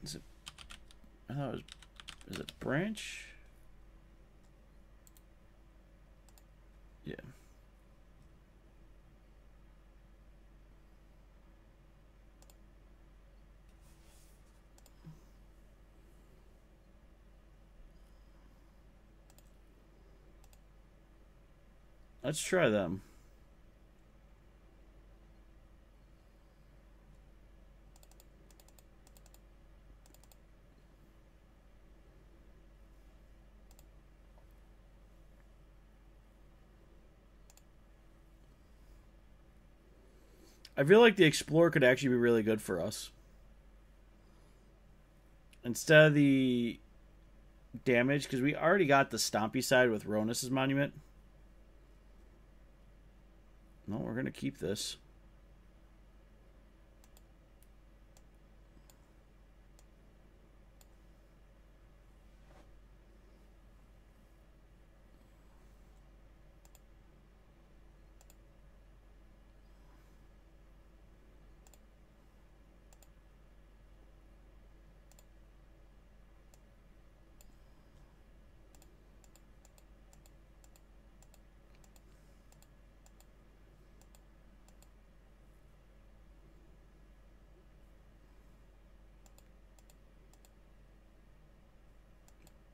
Is it? I thought it was. Is it Branch? Yeah. Let's try them. I feel like the Explorer could actually be really good for us. Instead of the damage, because we already got the Stompy side with Ronus' Monument. No, we're going to keep this.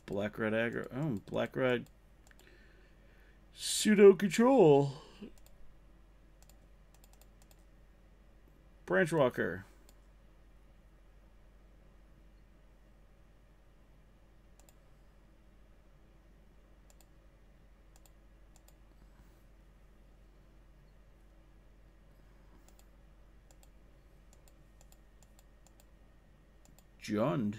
Black red aggro. Oh, black red pseudo control. Branch Walker. Jund.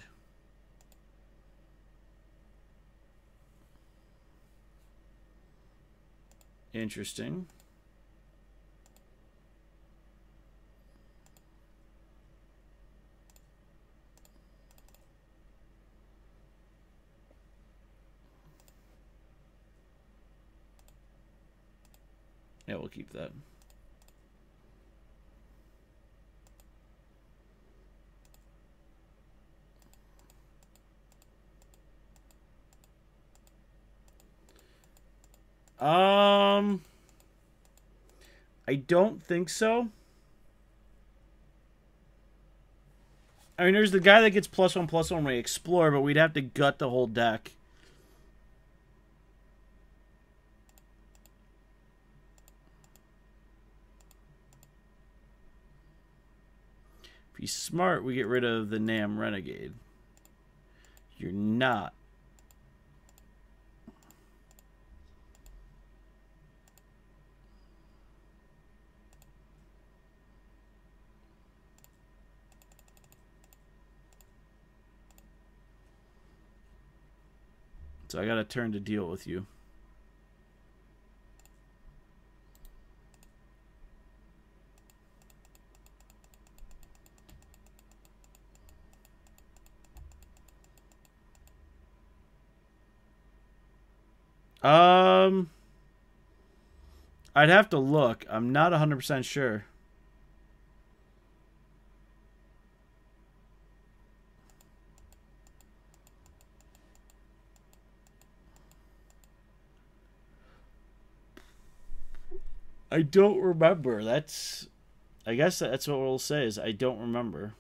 Interesting. Yeah, we'll keep that. I don't think so. I mean, there's the guy that gets +1/+1 when we explore, but we'd have to gut the whole deck. If he's smart, we get rid of the Nam Renegade. You're not. So I got a turn to deal with you. I'd have to look. I'm not 100% sure. I don't remember. I guess that's what we'll say is I don't remember.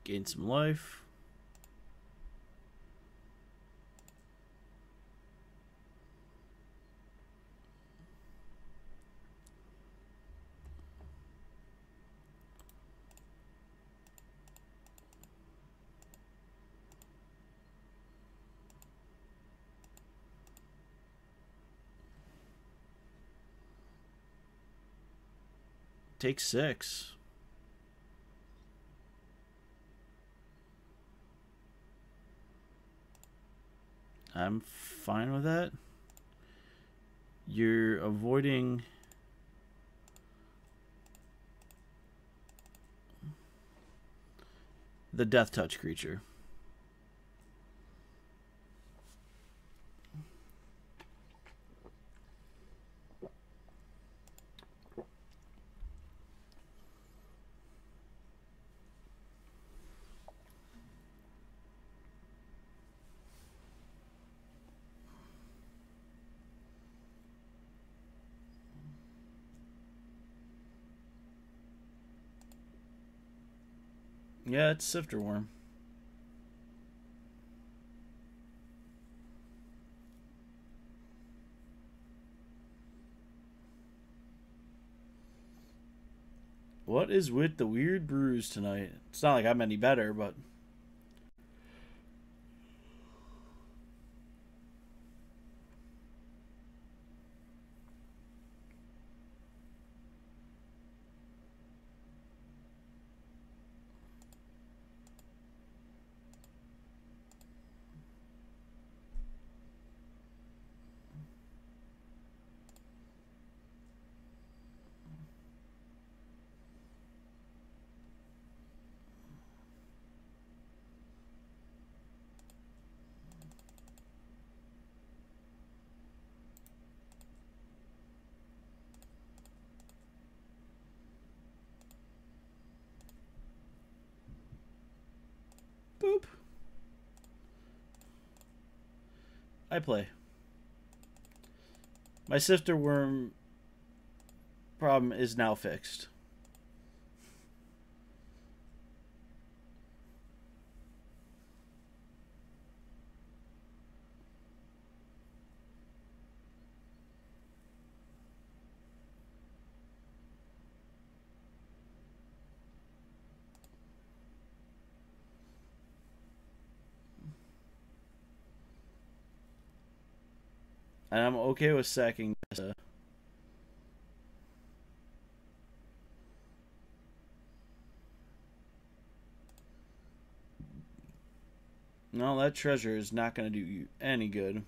Gain some life. Take 6. I'm fine with that. You're avoiding the Death Touch creature. Yeah, it's Sifter Worm. What is with the weird brews tonight? It's not like I'm any better, but boop. I play. My Sifter Worm problem is now fixed. And I'm okay with sacking Nissa. No, that treasure is not going to do you any good.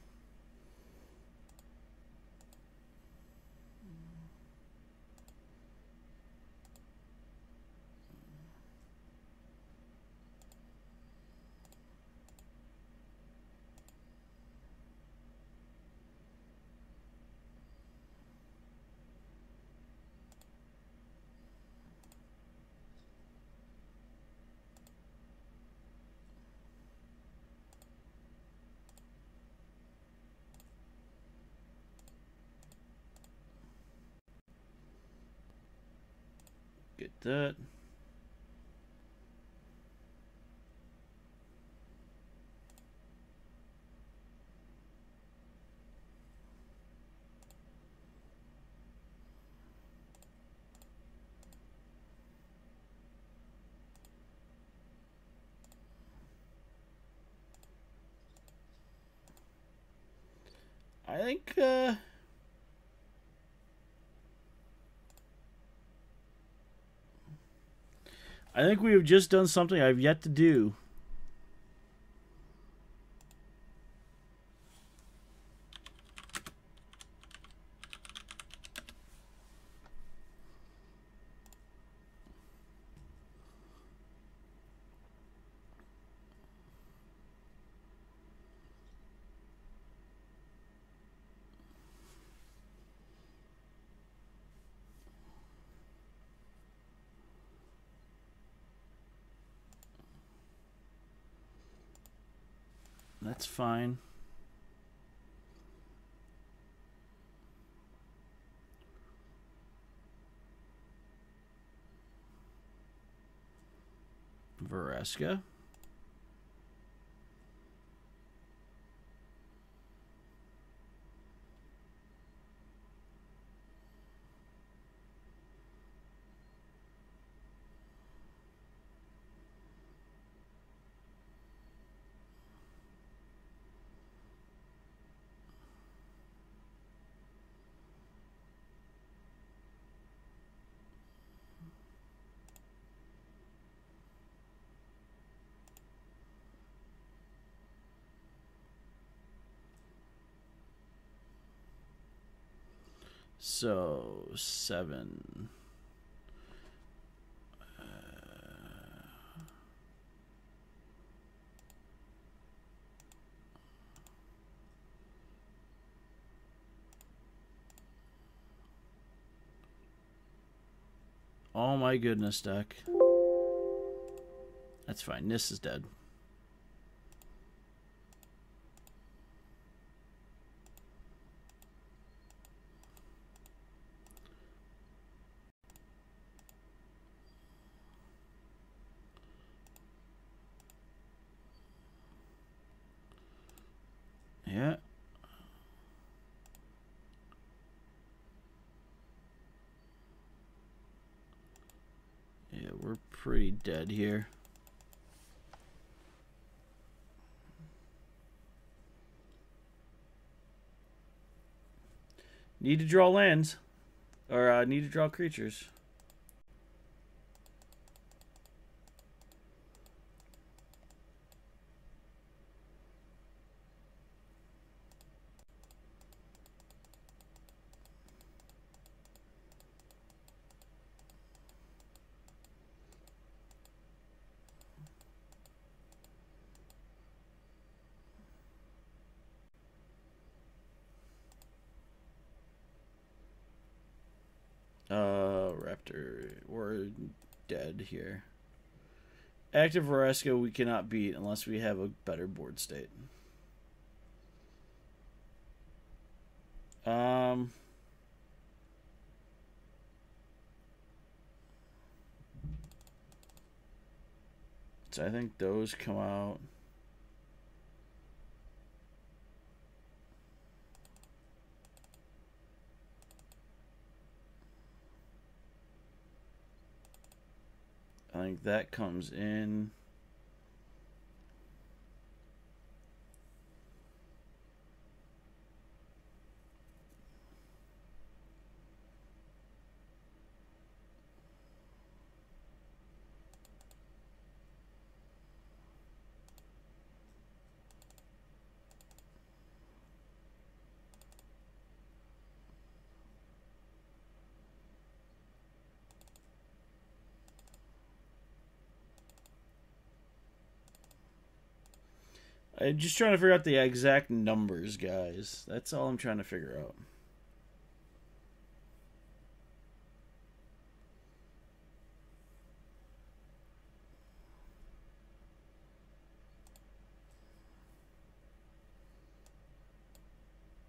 Get that. I think we have just done something I've yet to do. That's fine. Vereska. So 7. Oh my goodness, deck. That's fine. Nis is dead. Yeah. Yeah, we're pretty dead here. Need to draw lands. Or need to draw creatures. Raptor. We're dead here. Active Vereska we cannot beat unless we have a better board state. So I think those come out. I think that comes in. I'm just trying to figure out the exact numbers, guys. That's all I'm trying to figure out.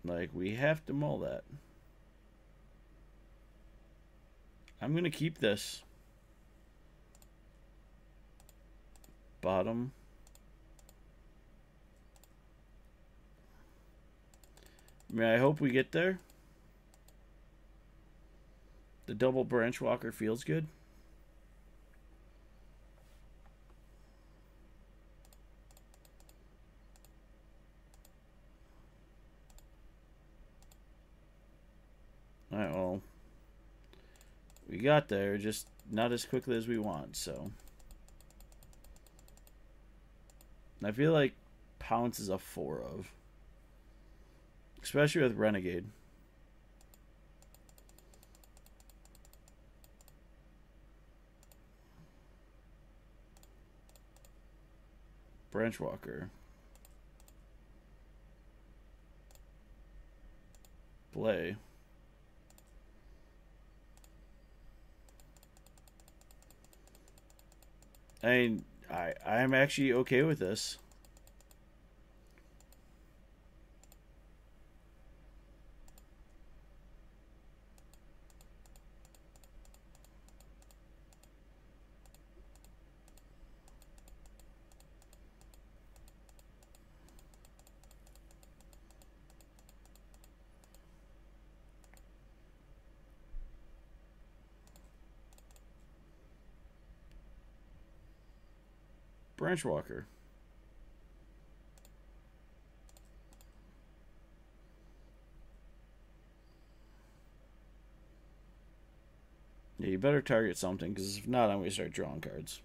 Like, we have to mull that. I'm going to keep this. Bottom. I mean, I hope we get there. The double branch walker feels good. Alright, well, we got there, just not as quickly as we want, so. I feel like Pounce is a 4 of. Especially with Renegade. Branchwalker. Play. I mean, I'm actually okay with this. Branch Walker. Yeah, you better target something, because if not, I'm going to start drawing cards.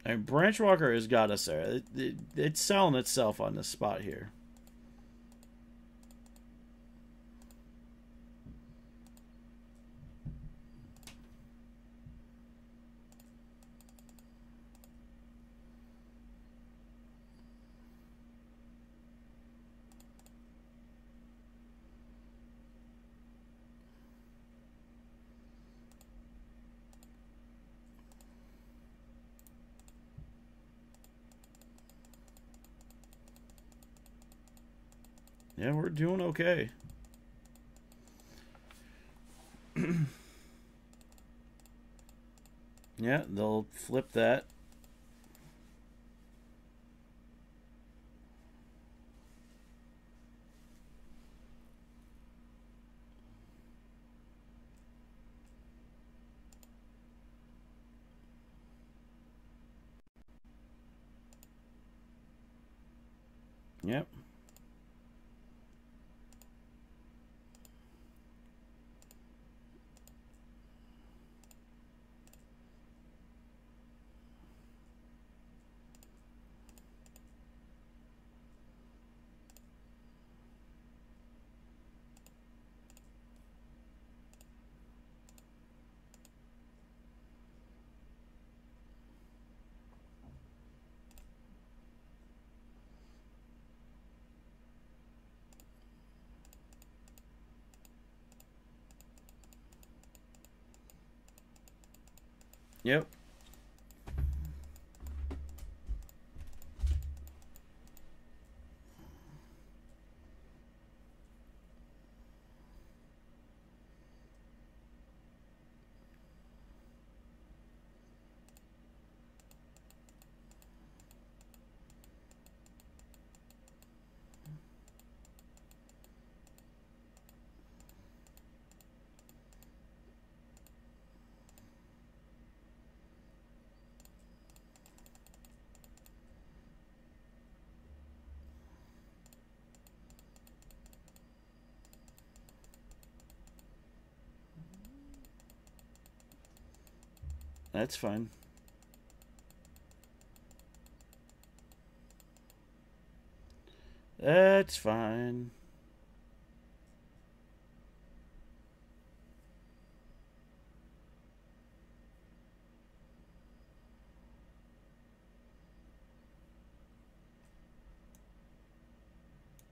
And Branch Walker has got us there. It's selling itself on this spot here. Yeah, we're doing okay. Yeah, they'll flip that. Yep. Yep. That's fine. That's fine.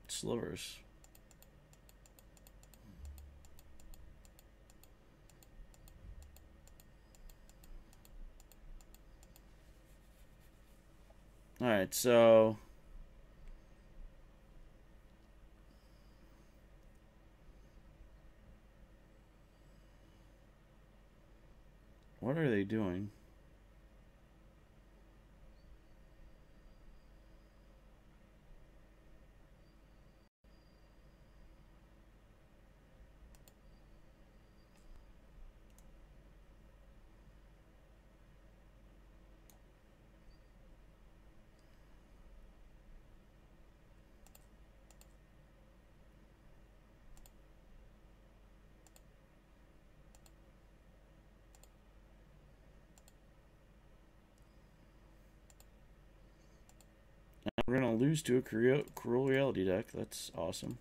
Slivers. Alright, so what are they doing? We're going to lose to a Cruel Reality deck. That's awesome.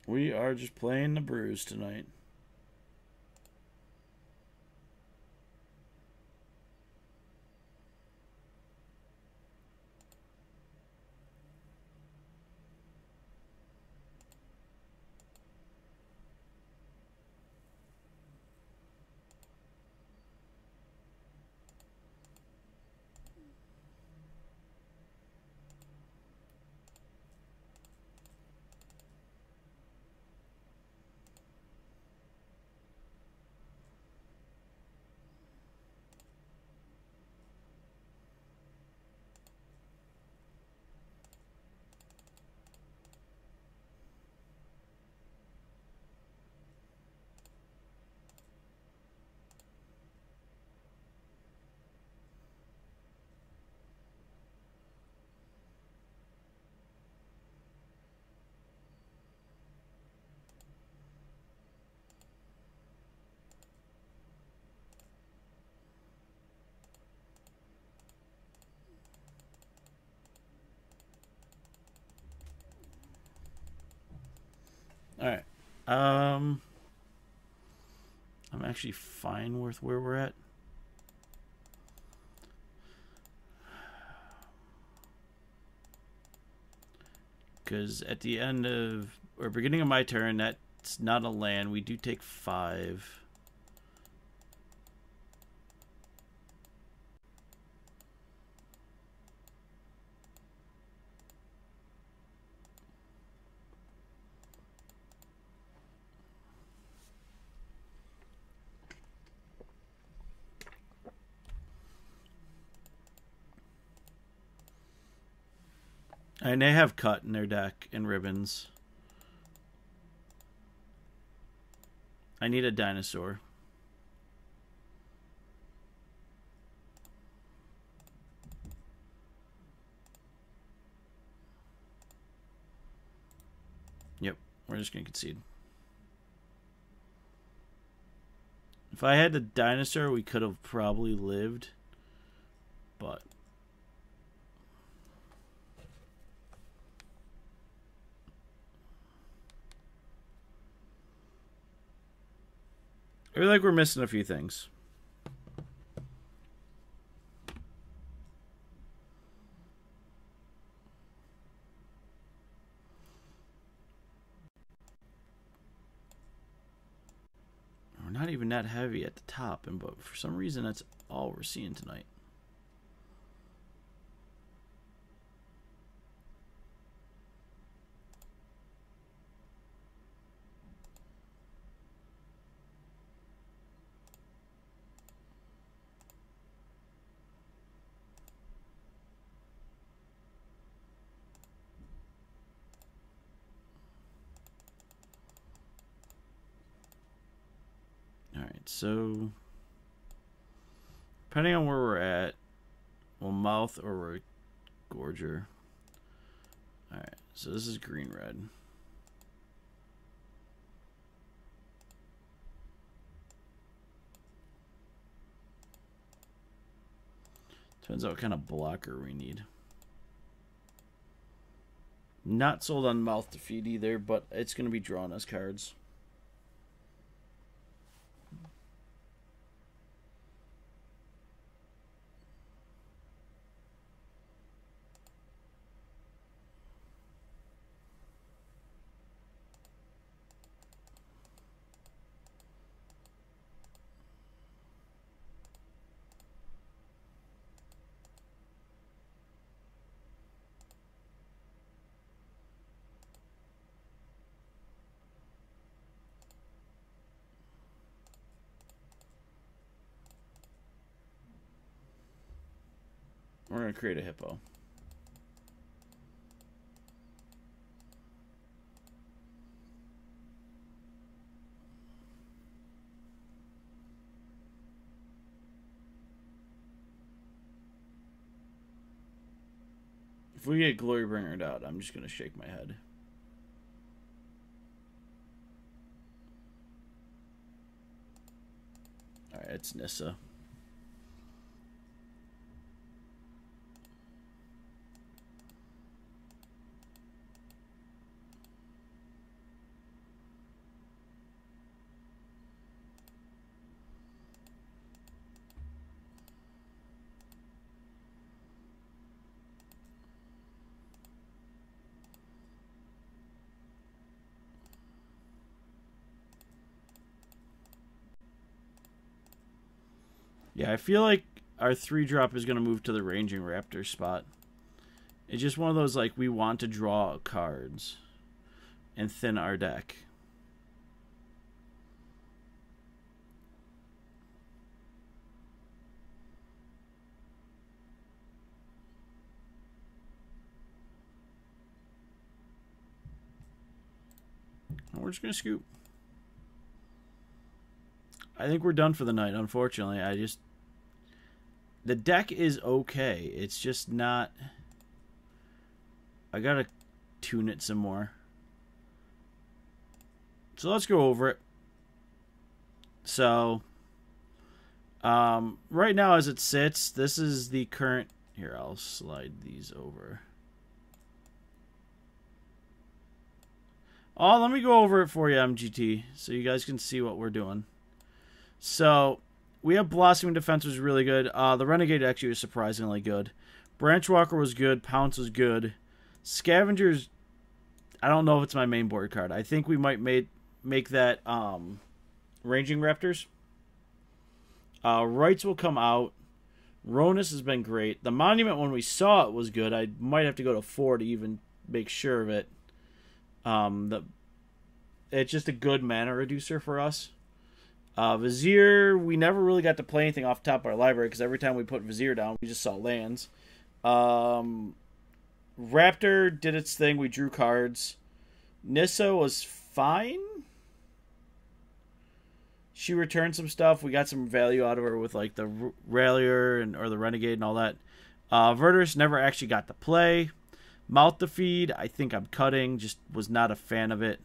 We are just playing the brews tonight. All right. I'm actually fine with where we're at. Because at the end of, or beginning of my turn, that's not a land. We do take 5. And they have cut in their deck and ribbons. I need a dinosaur. Yep, we're just going to concede. If I had the dinosaur, we could have probably lived. But I feel like we're missing a few things. We're not even that heavy at the top, but for some reason that's all we're seeing tonight. Alright, so depending on where we're at, we'll mouth or we're gorger. Alright, so this is green-red. Depends on what kind of blocker we need. Not sold on mouth defeat either, but it's going to be drawing us cards. We're going to create a hippo. If we get Glorybringer out, I'm just going to shake my head. Alright, it's Nissa. Yeah, I feel like our 3-drop is going to move to the Ranging Raptor spot. It's just one of those, like, we want to draw cards and thin our deck. We're just going to scoop. I think we're done for the night, unfortunately. The deck is okay. It's just not... I gotta tune it some more. So let's go over it. So, right now as it sits, this is the current... Here, I'll slide these over. Oh, let me go over it for you, MGT, so you guys can see what we're doing. So, we have Blossoming Defense was really good. The Renegade actually was surprisingly good. Branchwalker was good. Pounce was good. Scavengers, I don't know if it's my main board card. I think we might make that Ranging Raptors. Rights will come out. Ronus has been great. The Monument, when we saw it, was good. I might have to go to 4 to even make sure of it. It's just a good mana reducer for us. Vizier, we never really got to play anything off the top of our library because every time we put Vizier down, we just saw lands. Raptor did its thing. We drew cards. Nissa was fine. She returned some stuff. We got some value out of her with like the Rallier or the Renegade and all that. Vertus never actually got to play. Mouth to Feed, I think I'm cutting. Just was not a fan of it.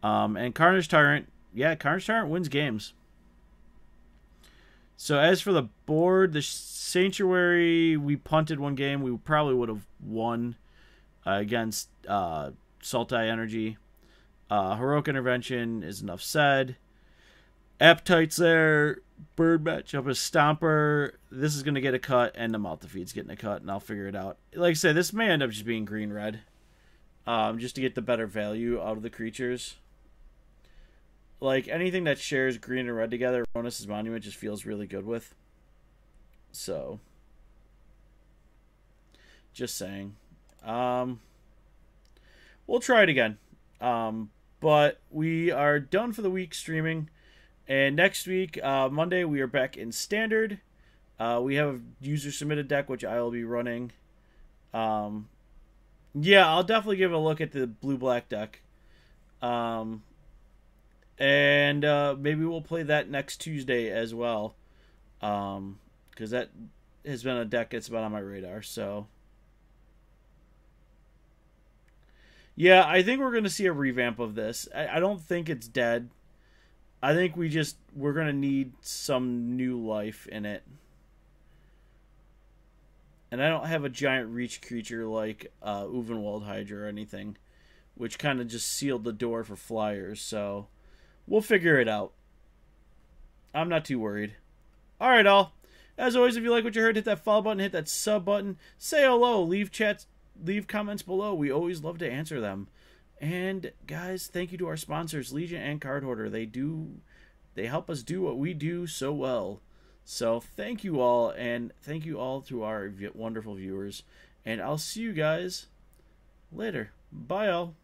And Carnage Tyrant, yeah, Carnage Tyrant wins games. So as for the board, the Sanctuary, we punted one game. We probably would have won against Sultai Energy. Heroic Intervention is enough said. Appetite's there. Bird matchup is Stomper. This is going to get a cut, and the Mouth to Feed's getting a cut, and I'll figure it out. Like I said, this may end up just being green-red. Just to get the better value out of the creatures. Like, anything that shares green and red together, Ronus' Monument just feels really good with. So, just saying. We'll try it again. But we are done for the week streaming. And next week, Monday, we are back in Standard. We have a user-submitted deck, which I will be running. Yeah, I'll definitely give a look at the blue-black deck. And maybe we'll play that next Tuesday as well. Because that has been a deck that's been on my radar. So, yeah, I think we're going to see a revamp of this. I don't think it's dead. I think we're going to need some new life in it. And I don't have a giant reach creature like Uvenwald Hydra or anything, which kind of just sealed the door for flyers. So we'll figure it out. I'm not too worried. All right, all. As always, if you like what you heard, hit that follow button, hit that sub button, say hello, leave comments below. We always love to answer them. And guys, thank you to our sponsors, Legion and Card Hoarder. They help us do what we do so well. So thank you all, and thank you all to our wonderful viewers. And I'll see you guys later. Bye, all.